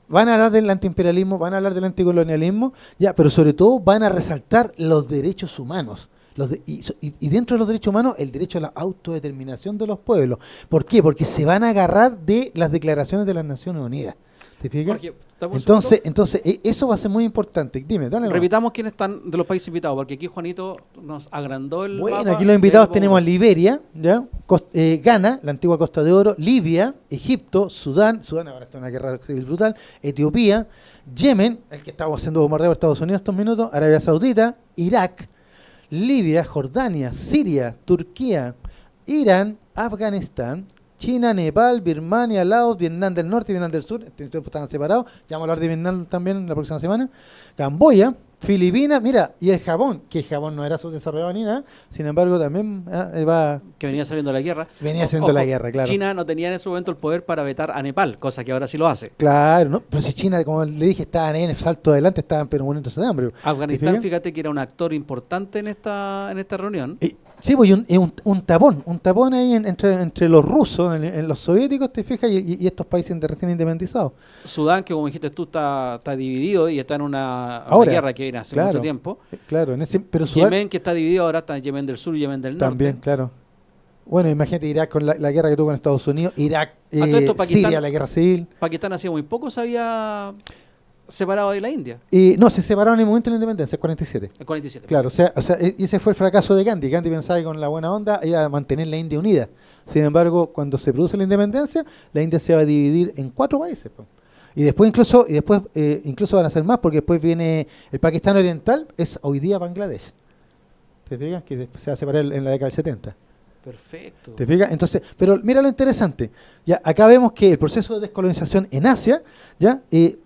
Speaker 3: van a hablar del antiimperialismo, van a hablar del anticolonialismo, ya, pero sobre todo van a resaltar los derechos humanos. Y dentro de los derechos humanos, el derecho a la autodeterminación de los pueblos. ¿Por qué? Porque se van a agarrar de las declaraciones de las Naciones Unidas. ¿Te fijas?
Speaker 1: Jorge, dame un segundo.
Speaker 3: Entonces, eso va a ser muy importante. Dime, dale.
Speaker 1: Repitamos quiénes están de los países invitados, porque aquí Juanito nos agrandó el
Speaker 3: Bueno,
Speaker 1: mapa
Speaker 3: aquí los invitados
Speaker 1: del-
Speaker 3: tenemos a Liberia, ¿ya? Ghana, la antigua Costa de Oro, Libia, Egipto, Sudán ahora está en una guerra civil brutal, Etiopía, Yemen, el que estamos haciendo bombardeo por Estados Unidos estos minutos, Arabia Saudita, Irak, Libia, Jordania, Siria, Turquía, Irán, Afganistán, China, Nepal, Birmania, Laos, Vietnam del Norte y Vietnam del Sur, este tiempo están separados, ya vamos a hablar de Vietnam también la próxima semana, Camboya, Filipinas, mira, y el Japón, que Japón no era subdesarrollado ni nada, sin embargo también
Speaker 1: que venía saliendo de la guerra.
Speaker 3: venía siendo la guerra, claro.
Speaker 1: China no tenía en ese momento el poder para vetar a Nepal, cosa que ahora sí lo hace.
Speaker 3: Claro, ¿no? Pero si China, como le dije, estaban en el salto adelante, estaban pero muriéndose de hambre.
Speaker 1: Afganistán,
Speaker 3: ¿Te fijas?
Speaker 1: fíjate que era un actor importante en esta reunión.
Speaker 3: Sí, pues y un tapón ahí entre los rusos, en los soviéticos, te fijas, y estos países recién independizados.
Speaker 1: Sudán, que como dijiste tú, está dividido y está en una
Speaker 3: Ahora,
Speaker 1: guerra que viene hace
Speaker 3: claro.
Speaker 1: mucho tiempo.
Speaker 3: Claro, pero Sudán
Speaker 1: Yemen, que está dividido ahora, está en Yemen del Sur y Yemen del Norte.
Speaker 3: también, claro. Bueno, imagínate Irak con la guerra que tuvo con Estados Unidos, Irak,
Speaker 1: A todo esto, Pakistán-
Speaker 3: Siria, la guerra civil.
Speaker 1: Pakistán hacía muy poco se había separado de la India,
Speaker 3: Y no, se separaron en el momento de la independencia, el 47.
Speaker 1: el 47.
Speaker 3: Claro, o sea, y ese fue el fracaso de Gandhi. Gandhi pensaba que con la buena onda iba a mantener la India unida. Sin embargo, cuando se produce la independencia, la India se va a dividir en 4 países. Po. Y después incluso van a ser más, porque después viene el Pakistán Oriental, es hoy día Bangladesh. ¿Te fijas? Que después se va a separar en la década del 70.
Speaker 1: Perfecto.
Speaker 3: ¿Te fijas? Entonces, pero mira lo interesante. Ya acá vemos que el proceso de descolonización en Asia ya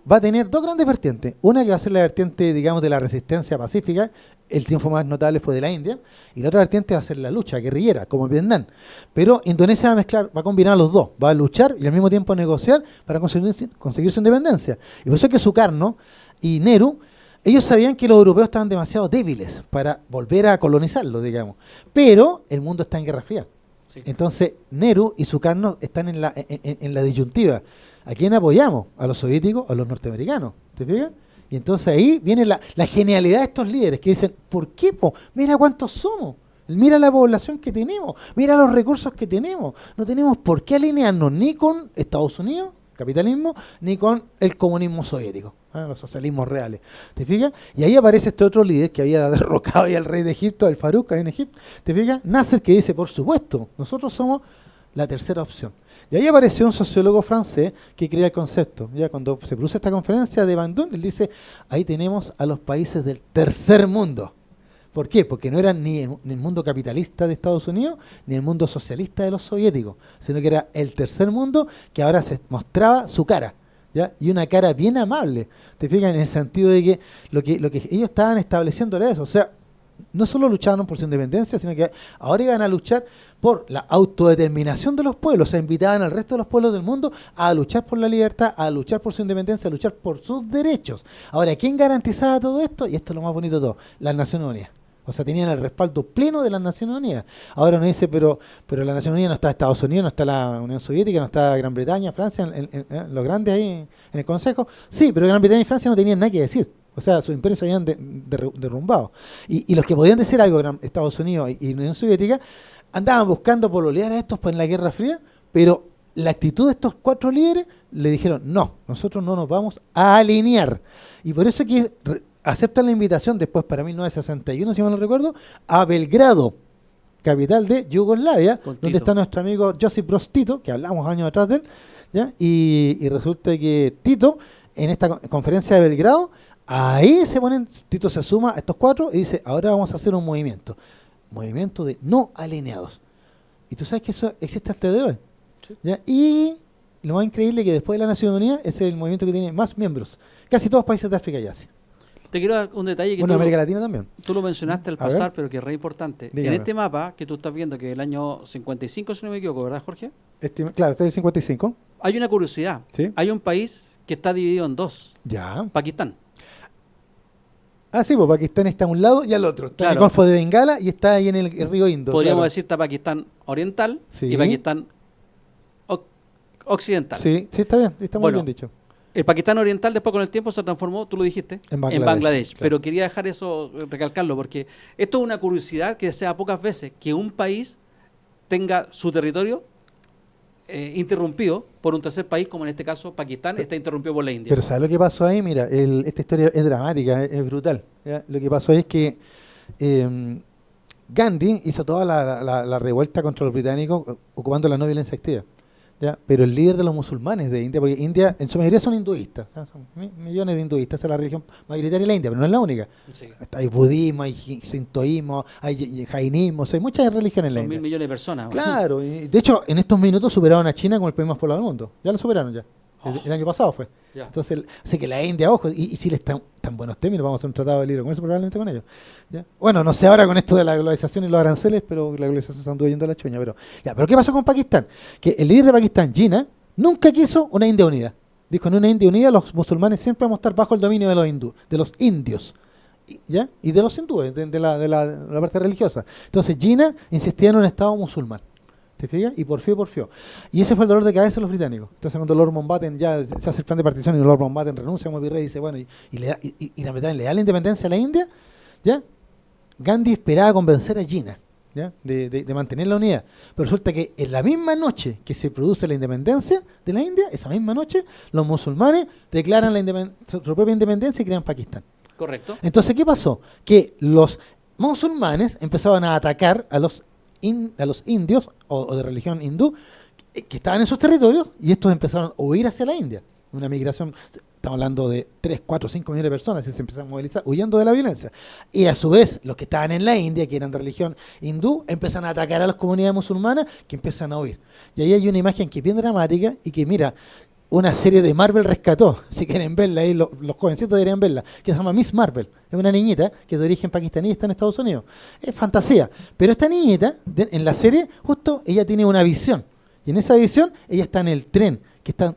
Speaker 3: va a tener 2 grandes vertientes. Una que va a ser la vertiente, digamos, de la resistencia pacífica. El triunfo más notable fue de la India. Y la otra vertiente va a ser la lucha guerrillera, como en Vietnam. Pero Indonesia va a mezclar, va a combinar los dos. Va a luchar y al mismo tiempo negociar para conseguir su independencia. Y por eso es que Sukarno y Nehru, ellos sabían que los europeos estaban demasiado débiles para volver a colonizarlo, digamos. Pero el mundo está en Guerra Fría.
Speaker 1: Sí.
Speaker 3: Entonces, Nehru y Sukarno están en la disyuntiva. ¿A quién apoyamos? ¿A los soviéticos o a los norteamericanos? ¿Te fijas? Y entonces ahí viene la genialidad de estos líderes que dicen, ¿por qué? Po? Mira cuántos somos. Mira la población que tenemos. Mira los recursos que tenemos. No tenemos por qué alinearnos ni con Estados Unidos, capitalismo, ni con el comunismo soviético. Los socialismos reales. ¿Te fijas? Y ahí aparece este otro líder que había derrocado ya al rey de Egipto, el Farouk, ahí en Egipto. ¿Te fijas? Nasser, que dice, por supuesto, nosotros somos la tercera opción. Y ahí apareció un sociólogo francés que crea el concepto. Ya cuando se produce esta conferencia de Bandung, él dice, ahí tenemos a los países del tercer mundo. ¿Por qué? Porque no eran ni el mundo capitalista de Estados Unidos, ni el mundo socialista de los soviéticos, sino que era el tercer mundo que ahora se mostraba su cara. ¿Ya? Y una cara bien amable, te fijas, en el sentido de que lo que ellos estaban estableciendo era eso, o sea, no solo luchaban por su independencia, sino que ahora iban a luchar por la autodeterminación de los pueblos, o sea, invitaban al resto de los pueblos del mundo a luchar por la libertad, a luchar por su independencia, a luchar por sus derechos. Ahora, ¿quién garantizaba todo esto? Y esto es lo más bonito de todo, las Naciones Unidas. O sea, tenían el respaldo pleno de las Naciones Unidas. Ahora uno dice, pero la Naciones Unidas no está Estados Unidos, no está la Unión Soviética, no está Gran Bretaña, Francia, los grandes ahí en el Consejo. Sí, pero Gran Bretaña y Francia no tenían nada que decir. O sea, sus imperios se habían derrumbado. Y los que podían decir algo, Estados Unidos y Unión Soviética, andaban buscando pololear a estos en la Guerra Fría, pero la actitud de estos 4 líderes le dijeron, no, nosotros no nos vamos a alinear. Y por eso que aceptan la invitación después para 1961, si mal no recuerdo, a Belgrado, capital de Yugoslavia, donde está nuestro amigo Josip Broz Tito, que hablamos años atrás de él, ¿ya? Y resulta que Tito, en esta conferencia de Belgrado, ahí Tito se suma a estos 4 y dice, ahora vamos a hacer un movimiento de no alineados. Y tú sabes que eso existe hasta el día de hoy.
Speaker 1: Sí.
Speaker 3: ¿Ya? Y lo más increíble es que después de la Naciones Unidas es el movimiento que tiene más miembros, casi todos países de África y Asia.
Speaker 1: Te quiero dar un detalle que
Speaker 3: Bueno, América Latina también.
Speaker 1: tú lo mencionaste al
Speaker 3: A ver.
Speaker 1: pasar, pero que es re importante.
Speaker 3: Dígame.
Speaker 1: En este mapa que tú estás viendo, que es el año 55, si no me equivoco, ¿verdad, Jorge?
Speaker 3: Claro, este es el 55.
Speaker 1: Hay una curiosidad.
Speaker 3: Sí.
Speaker 1: Hay un país que está dividido en dos,
Speaker 3: Ya.
Speaker 1: Pakistán.
Speaker 3: Ah, sí, pues Pakistán está a un lado y al otro. Está en el
Speaker 1: Claro.
Speaker 3: Golfo de Bengala y está ahí en el río Indo.
Speaker 1: Podríamos
Speaker 3: claro.
Speaker 1: decir está Pakistán oriental
Speaker 3: Sí.
Speaker 1: y Pakistán occidental.
Speaker 3: Sí, sí, está bien. Está muy
Speaker 1: Bueno,
Speaker 3: bien dicho.
Speaker 1: El Pakistán oriental después con el tiempo se transformó, tú lo dijiste,
Speaker 3: En Bangladesh, claro.
Speaker 1: Pero quería dejar eso, recalcarlo, porque esto es una curiosidad que sea pocas veces que un país tenga su territorio interrumpido por un tercer país, como en este caso Pakistán está interrumpido por la India.
Speaker 3: Pero ¿sabes lo que pasó ahí? Mira, esta historia es dramática, es brutal. ¿Ya? Lo que pasó ahí es que Gandhi hizo toda la revuelta contra los británicos ocupando la no violencia activa. ¿Ya? Pero el líder de los musulmanes de India, porque India en su mayoría son hinduistas, ¿ya? Son millones de hinduistas, esa es la religión mayoritaria de la India, pero no es la única.
Speaker 1: Sí.
Speaker 3: Hay budismo, hay sintoísmo, hay jainismo, hay muchas religiones en la
Speaker 1: Son 1.000
Speaker 3: India.
Speaker 1: millones de personas.
Speaker 3: Claro, y de hecho en estos minutos superaron a China como el país más poblado del mundo. Ya lo superaron ya. El año pasado fue.
Speaker 1: Ya.
Speaker 3: Entonces, así que la India, ojo, y Chile está tan buenos términos, vamos a hacer un tratado de libre comercio probablemente con ellos. ¿Ya? Bueno, no sé ahora con esto de la globalización y los aranceles, pero la globalización se anduvo yendo a la chuña. Pero ¿qué pasó con Pakistán? Que el líder de Pakistán, Jinnah, nunca quiso una India unida. Dijo, en una India unida los musulmanes siempre vamos a estar bajo el dominio de los indios. ¿Ya? Y de los hindúes, de la parte religiosa. Entonces Jinnah insistía en un Estado musulmán. ¿Te fijas? Y porfió. Y ese fue el dolor de cabeza de los británicos. Entonces cuando Lord Mountbatten ya se hace el plan de partición y Lord Mountbatten renuncia como virrey y dice, bueno, y la Bretaña le da la independencia a la India, ¿ya? Gandhi esperaba convencer a Jinnah, ¿ya? De mantener la unidad. Pero resulta que en la misma noche que se produce la independencia de la India, esa misma noche, los musulmanes declaran su propia independencia y crean Pakistán.
Speaker 1: Correcto.
Speaker 3: Entonces, ¿qué pasó? Que los musulmanes empezaban a atacar a los indios o de religión hindú que estaban en sus territorios y estos empezaron a huir hacia la India. Una migración, estamos hablando de 3, 4, 5 millones de personas y se empezaron a movilizar huyendo de la violencia. Y a su vez, los que estaban en la India, que eran de religión hindú, empiezan a atacar a las comunidades musulmanas que empiezan a huir. Y ahí hay una imagen que es bien dramática y que, mira, una serie de Marvel rescató, si quieren verla, ahí los jovencitos deberían verla, que se llama Miss Marvel. Es una niñita que es de origen pakistaní y está en Estados Unidos. Es fantasía. Pero esta niñita, en la serie, justo ella tiene una visión. Y en esa visión, ella está en el tren,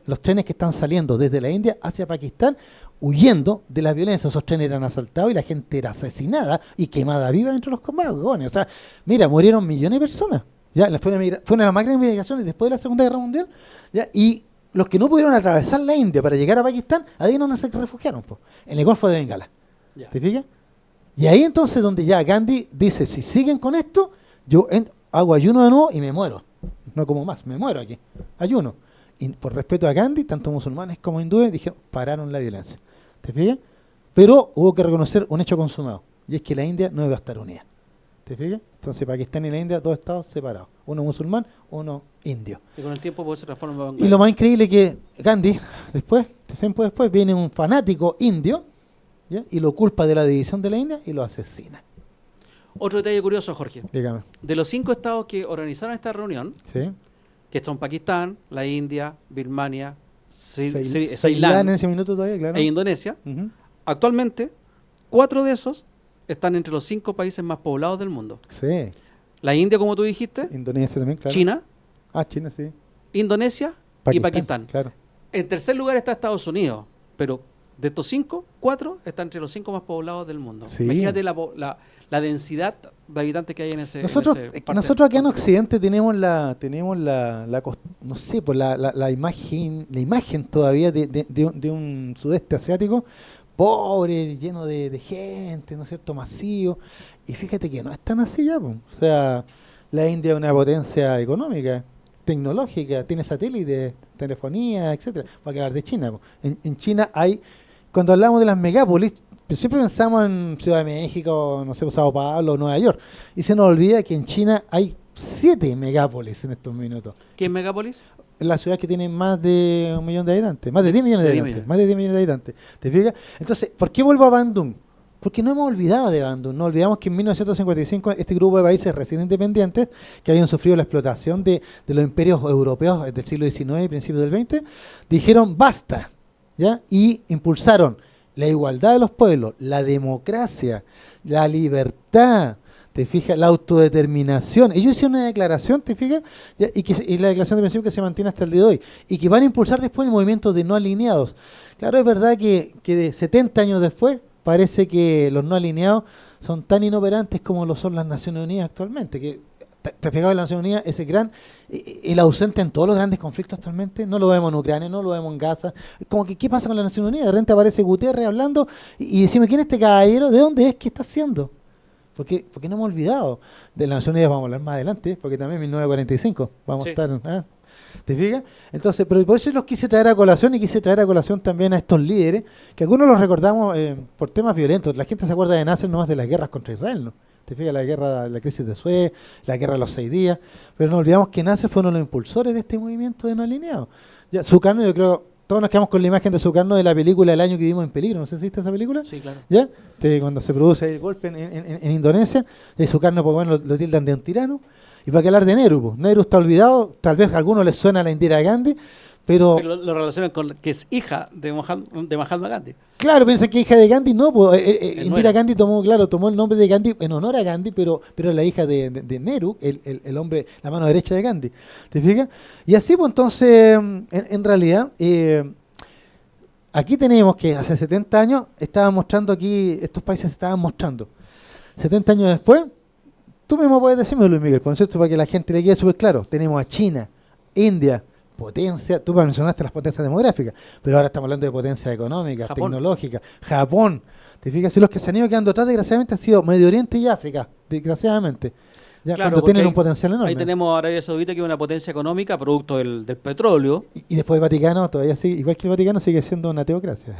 Speaker 3: los trenes que están saliendo desde la India hacia Pakistán, huyendo de la violencia. Esos trenes eran asaltados y la gente era asesinada y quemada viva dentro de los vagones. O sea, mira, murieron millones de personas. Ya, fue una de las más grandes migraciones después de la Segunda Guerra Mundial. ¿Ya? Y los que no pudieron atravesar la India para llegar a Pakistán, ahí no se refugiaron, en el Golfo de Bengala.
Speaker 1: Ya.
Speaker 3: ¿Te fijas? Y ahí entonces donde ya Gandhi dice, si siguen con esto, yo hago ayuno de nuevo y me muero. No como más, me muero aquí. Ayuno. Y por respeto a Gandhi, tanto musulmanes como hindúes dijeron, pararon la violencia. ¿Te fijas? Pero hubo que reconocer un hecho consumado, y es que la India no iba a estar unida. ¿Te fijas? Entonces Pakistán y la India, dos estados separados. Uno musulmán, uno indio.
Speaker 1: Y con el tiempo pues, se transforma en Bangladesh.
Speaker 3: Y lo más increíble es que Gandhi, tiempo después, viene un fanático indio, ¿ya? Y lo culpa de la división de la India y lo asesina.
Speaker 1: Otro detalle curioso, Jorge.
Speaker 3: Dígame.
Speaker 1: De los 5 estados que organizaron esta reunión,
Speaker 3: ¿Sí?
Speaker 1: que son Pakistán, la India, Birmania,
Speaker 3: Ceilán en
Speaker 1: Ceilán
Speaker 3: ese minuto todavía, claro.
Speaker 1: e Indonesia,
Speaker 3: Ujú.
Speaker 1: actualmente 4 de esos están entre los 5 países más poblados del mundo.
Speaker 3: Sí.
Speaker 1: La India, como tú dijiste,
Speaker 3: Indonesia también, claro.
Speaker 1: China,
Speaker 3: China, sí.
Speaker 1: Indonesia y Pakistán.
Speaker 3: Claro.
Speaker 1: En tercer lugar está Estados Unidos, pero de estos 5, 4 están entre los 5 más poblados del mundo.
Speaker 3: Sí.
Speaker 1: Imagínate la densidad de habitantes que hay en ese
Speaker 3: Nosotros acá en Occidente tenemos la no sé, pues la imagen todavía de un sudeste asiático pobre, lleno de gente, ¿no es cierto?, masivo. Y fíjate que no es tan así ya, pues. O sea, la India es una potencia económica, tecnológica, tiene satélites, telefonía, etcétera. Para hablar de China, pues. En China hay, cuando hablamos de las megápolis, siempre pensamos en Ciudad de México, no sé, Sao Paulo, Nueva York. Y se nos olvida que en China hay 7 megápolis en estos minutos.
Speaker 1: ¿Qué es Megápolis?
Speaker 3: La ciudad que tiene más de 1 millón de habitantes, más de 10 millones de habitantes, más de 10 millones de habitantes. ¿Te fijas? Entonces, ¿por qué vuelvo a Bandung? Porque no hemos olvidado de Bandung, no olvidamos que en 1955 este grupo de países recién independientes que habían sufrido la explotación de los imperios europeos del siglo XIX y principios del XX, dijeron basta, ¿ya? Y impulsaron la igualdad de los pueblos, la democracia, la libertad, ¿te fijas? La autodeterminación. Ellos hicieron una declaración, ¿te fijas? Y la declaración de principio que se mantiene hasta el día de hoy. Y que van a impulsar después el movimiento de no alineados. Claro, es verdad que de 70 años después parece que los no alineados son tan inoperantes como lo son las Naciones Unidas actualmente. Que, ¿te fijas? Las Naciones Unidas es el ausente en todos los grandes conflictos actualmente. No lo vemos en Ucrania, no lo vemos en Gaza. Como que, ¿qué pasa con las Naciones Unidas? De repente aparece Guterres hablando y decime, ¿quién es este caballero? ¿De dónde es? ¿Qué está haciendo? Porque no hemos olvidado. De las Naciones Unidas vamos a hablar más adelante, porque también en 1945 vamos a estar... ¿Te fijas? Entonces, pero por eso los quise traer a colación y quise traer a colación también a estos líderes, que algunos los recordamos por temas violentos. La gente se acuerda de Nasser nomás de las guerras contra Israel, ¿no? Te fijas, la crisis de Suez, la guerra de los 6 días, pero no olvidamos que Nasser fue uno de los impulsores de este movimiento de no alineados. Ya, Sukarno, yo creo, todos nos quedamos con la imagen de Sukarno de la película El año que vivimos en peligro. No sé si viste esa película.
Speaker 1: Sí, claro.
Speaker 3: ¿Ya? Cuando se produce el golpe en Indonesia, Sukarno, pues bueno, lo tildan de un tirano. Y para qué hablar de Nehru, pues. Nehru está olvidado, tal vez a algunos les suena la Indira Gandhi, pero
Speaker 1: lo relacionan con que es hija de Mahatma Gandhi.
Speaker 3: Claro, piensan que hija de Gandhi, no, pues, Indira
Speaker 1: era.
Speaker 3: Gandhi tomó el nombre de Gandhi en honor a Gandhi, pero es la hija de Nehru, el hombre, la mano derecha de Gandhi. ¿Te fijas? Y así, pues entonces, en realidad, aquí tenemos que hace 70 años estaban mostrando aquí, estos países se estaban mostrando. 70 años después, tú mismo puedes decirme, Luis Miguel, por cierto, para que la gente le quede súper claro. Tenemos a China, India, potencia, tú mencionaste las potencias demográficas, pero ahora estamos hablando de potencias económicas,
Speaker 1: Japón.
Speaker 3: tecnológicas, Japón. ¿Te fijas? Y los que se han ido quedando atrás, desgraciadamente, han sido Medio Oriente y África, desgraciadamente. Ya,
Speaker 1: Claro,
Speaker 3: cuando
Speaker 1: porque
Speaker 3: tienen un potencial enorme.
Speaker 1: ahí tenemos a Arabia Saudita, que es una potencia económica, producto del petróleo.
Speaker 3: Y después el Vaticano, todavía sigue, igual que el Vaticano, sigue siendo una teocracia.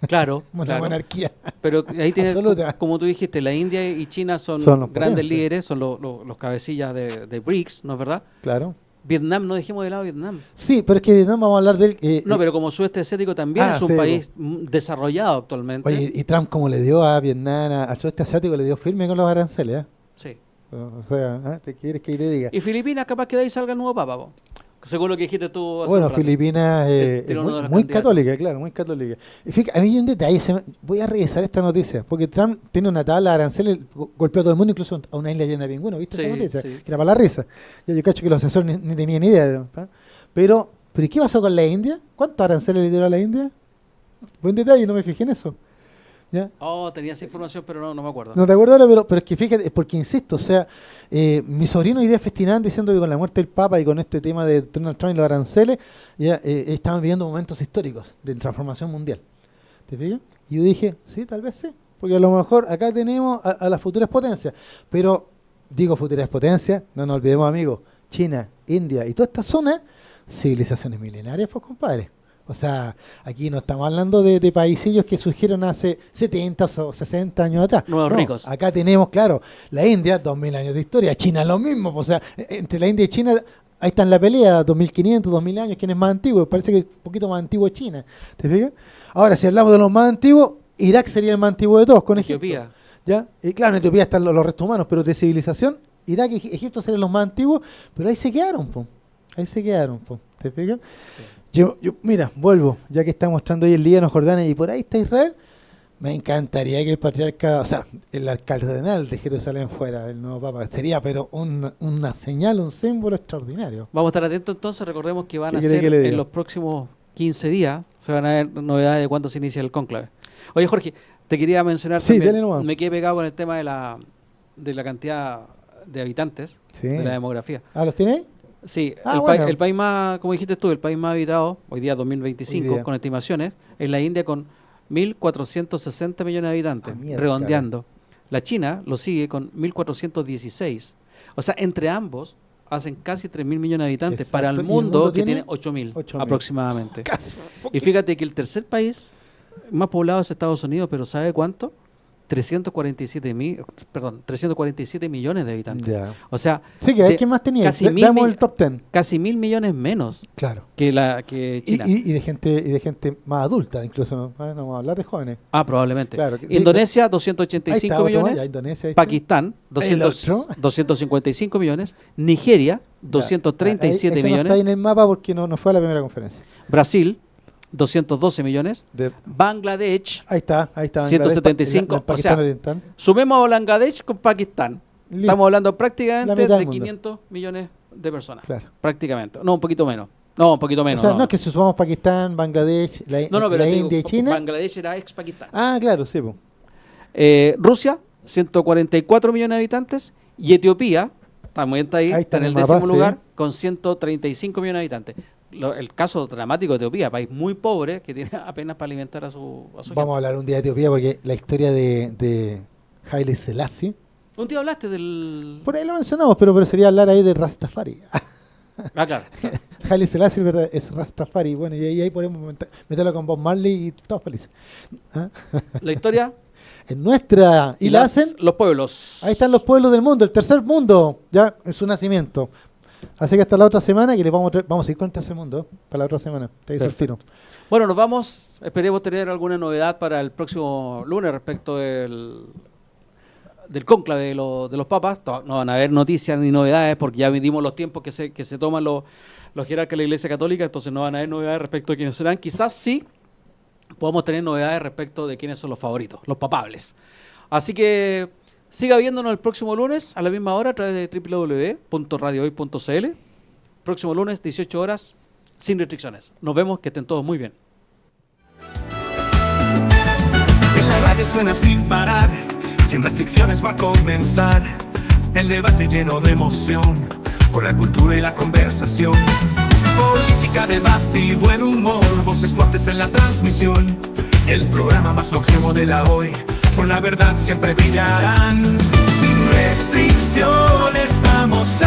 Speaker 1: Claro,
Speaker 3: Una
Speaker 1: claro.
Speaker 3: monarquía.
Speaker 1: Pero ahí tienes,
Speaker 3: Absoluta.
Speaker 1: como tú dijiste, la India y China son
Speaker 3: Son
Speaker 1: grandes
Speaker 3: potencias.
Speaker 1: líderes, son los cabecillas de BRICS, ¿no es verdad?
Speaker 3: Claro.
Speaker 1: Vietnam, no dejemos de lado Vietnam.
Speaker 3: Sí, pero es que no vamos a hablar de él.
Speaker 1: No, pero como sudeste asiático también es un
Speaker 3: sí,
Speaker 1: país desarrollado actualmente.
Speaker 3: Oye, y Trump, como le dio a Vietnam, al sudeste asiático, le dio firme con los aranceles, ¿eh?
Speaker 1: Sí.
Speaker 3: O sea, ¿te quieres que le diga?
Speaker 1: Y Filipinas, capaz que de ahí salga el nuevo papa, po. Según lo que dijiste tú hace
Speaker 3: Bueno,
Speaker 1: un rato.
Speaker 3: Filipinas
Speaker 1: Tiene
Speaker 3: es
Speaker 1: uno de los
Speaker 3: muy
Speaker 1: candidatos.
Speaker 3: católica, claro, muy católica. Y fíjate, a mí hay un detalle, voy a revisar esta noticia, porque Trump tiene una tabla de aranceles, golpeó a todo el mundo, incluso a una isla llena de pingüinos, ¿viste
Speaker 1: Sí,
Speaker 3: esa noticia?
Speaker 1: sí.
Speaker 3: Que era para la risa. Yo cacho que los asesores ni tenían idea. ¿Ah? Pero ¿y qué pasó con la India? ¿Cuántos aranceles le dieron a la India? Buen detalle, no me fijé en eso. ¿Ya?
Speaker 1: Oh, tenía esa información, pero no me acuerdo.
Speaker 3: No te acuerdo ahora, pero es que fíjate, es porque insisto, o sea, mi sobrino hoy día festinaban diciendo que con la muerte del Papa y con este tema de Donald Trump y los aranceles, ya estaban viviendo momentos históricos de transformación mundial. ¿Te fijas? Y yo dije, sí, tal vez sí, porque a lo mejor acá tenemos a las futuras potencias, pero digo futuras potencias, no nos olvidemos, amigos, China, India y toda esta zona, civilizaciones milenarias, pues compadre. O sea, aquí no estamos hablando de paisillos que surgieron hace 70 o 60 años atrás.
Speaker 1: Nuevos
Speaker 3: No,
Speaker 1: ricos.
Speaker 3: Acá tenemos, claro, la India, 2000 años de historia, China lo mismo. O sea, entre la India y China, ahí está en la pelea, 2500, 2000 años, ¿quién es más antiguo? Parece que un poquito más antiguo es China. ¿Te fijas? Ahora, si hablamos de los más antiguos, Irak sería el más antiguo de todos, con Egipto.
Speaker 1: Etiopía.
Speaker 3: ¿Ya? Y claro, en Etiopía están los restos humanos, pero de civilización, Irak y Egipto serían los más antiguos, pero ahí se quedaron, po. Ahí se quedaron, po. ¿Te fijas?
Speaker 1: Sí.
Speaker 3: Yo, mira, vuelvo, ya que está mostrando ahí el Líbano, Jordania y por ahí está Israel, me encantaría que el patriarca, o sea, el cardenal de Jerusalén fuera el nuevo papa. Sería, pero una señal, un símbolo extraordinario.
Speaker 1: Vamos a estar atentos entonces, recordemos que van
Speaker 3: ¿Qué
Speaker 1: a
Speaker 3: quiere
Speaker 1: ser
Speaker 3: que le diga?
Speaker 1: en los próximos 15 días, se van a ver novedades de cuándo se inicia el cónclave. Oye, Jorge, te quería mencionar
Speaker 3: Sí,
Speaker 1: también,
Speaker 3: dale nomás.
Speaker 1: me quedé pegado con el tema de la cantidad de habitantes,
Speaker 3: Sí.
Speaker 1: de la demografía.
Speaker 3: ¿Ah, los tiene ahí?
Speaker 1: Sí,
Speaker 3: Ah,
Speaker 1: el,
Speaker 3: bueno.
Speaker 1: el país más, como dijiste tú, el país más habitado, hoy día 2025,
Speaker 3: Hoy día.
Speaker 1: con estimaciones, es la India con 1.460 millones de habitantes,
Speaker 3: Ah, mierda,
Speaker 1: redondeando. La China lo sigue con 1.416. O sea, entre ambos hacen casi 3.000 millones de habitantes
Speaker 3: Exacto.
Speaker 1: para
Speaker 3: ¿Y
Speaker 1: el
Speaker 3: el
Speaker 1: mundo,
Speaker 3: mundo
Speaker 1: que
Speaker 3: tiene?
Speaker 1: tiene 8.000
Speaker 3: 8.000.
Speaker 1: aproximadamente.
Speaker 3: Casi.
Speaker 1: Y fíjate que el tercer país más poblado es Estados Unidos, pero ¿sabe cuánto? 347 millones de habitantes.
Speaker 3: Ya.
Speaker 1: O sea,
Speaker 3: Sí, que hay
Speaker 1: de-
Speaker 3: quien más tenía.
Speaker 1: casi
Speaker 3: Veamos
Speaker 1: 1.000
Speaker 3: el top 10.
Speaker 1: casi 1.000 millones menos
Speaker 3: Claro.
Speaker 1: que China.
Speaker 3: Y de gente más adulta, incluso. No vamos a hablar de jóvenes.
Speaker 1: Ah, probablemente.
Speaker 3: Claro, que-
Speaker 1: Indonesia,
Speaker 3: Ahí
Speaker 1: 285
Speaker 3: está, otro más,
Speaker 1: millones.
Speaker 3: ya, Indonesia, ahí está.
Speaker 1: Pakistán,
Speaker 3: El otro.
Speaker 1: 255 millones. Nigeria,
Speaker 3: Ya.
Speaker 1: 237
Speaker 3: Ese no está ahí
Speaker 1: millones.
Speaker 3: en el mapa porque no fue a la primera conferencia.
Speaker 1: Brasil, 212 millones. Bangladesh,
Speaker 3: Ahí está.
Speaker 1: 175,
Speaker 3: El Pakistán
Speaker 1: o sea,
Speaker 3: Oriental.
Speaker 1: sumemos a Bangladesh con Pakistán.
Speaker 3: Listo.
Speaker 1: Estamos hablando
Speaker 3: La
Speaker 1: prácticamente
Speaker 3: mitad del
Speaker 1: de
Speaker 3: mundo.
Speaker 1: 500 millones de personas.
Speaker 3: Claro.
Speaker 1: Prácticamente. No, un poquito menos. No, un poquito menos.
Speaker 3: O sea,
Speaker 1: no.
Speaker 3: no es que si sumamos Pakistán, Bangladesh,
Speaker 1: Pero
Speaker 3: la
Speaker 1: te digo,
Speaker 3: India y China.
Speaker 1: Bangladesh era ex Pakistán.
Speaker 3: Ah, claro, sí. Po.
Speaker 1: Rusia, 144 millones de habitantes. Y Etiopía, también está ahí está en el
Speaker 3: mapa,
Speaker 1: 10º lugar,
Speaker 3: sí.
Speaker 1: con 135 millones de habitantes. El caso dramático de Etiopía, país muy pobre que tiene apenas para alimentar a su
Speaker 3: Vamos a hablar un día de Etiopía porque la historia de Haile Selassie.
Speaker 1: Un día hablaste del...
Speaker 3: Por ahí lo mencionamos, pero sería hablar ahí de Rastafari.
Speaker 1: Ah, claro.
Speaker 3: Haile Selassie ¿verdad? Es Rastafari. Bueno, y ahí podemos meterlo con Bob Marley y todos felices. ¿Ah?
Speaker 1: La historia
Speaker 3: En nuestra... ¿Y la hacen?
Speaker 1: los pueblos.
Speaker 3: Ahí están los pueblos del mundo, el tercer mundo, ya en su nacimiento. Así que hasta la otra semana que les vamos a ir con el tercer mundo para la otra semana. Te hizo el tiro.
Speaker 1: Bueno, nos vamos. Esperemos tener alguna novedad para el próximo lunes respecto del cónclave de los papas. No van a haber noticias ni novedades porque ya medimos los tiempos que se toman los jerarcas de la Iglesia Católica, entonces no van a haber novedades respecto de quiénes serán. Quizás sí podemos tener novedades respecto de quiénes son los favoritos, los papables. Así que siga viéndonos el próximo lunes a la misma hora a través de www.radiohoy.cl. Próximo lunes, 18 horas, sin restricciones. Nos vemos, que estén todos muy bien.
Speaker 6: En la radio suena sin parar, sin restricciones va a comenzar el debate lleno de emoción, con la cultura y la conversación. Política, debate y buen humor, voces fuertes en la transmisión. El programa más longevo de la hoy, con la verdad siempre brillarán. Sin restricciones vamos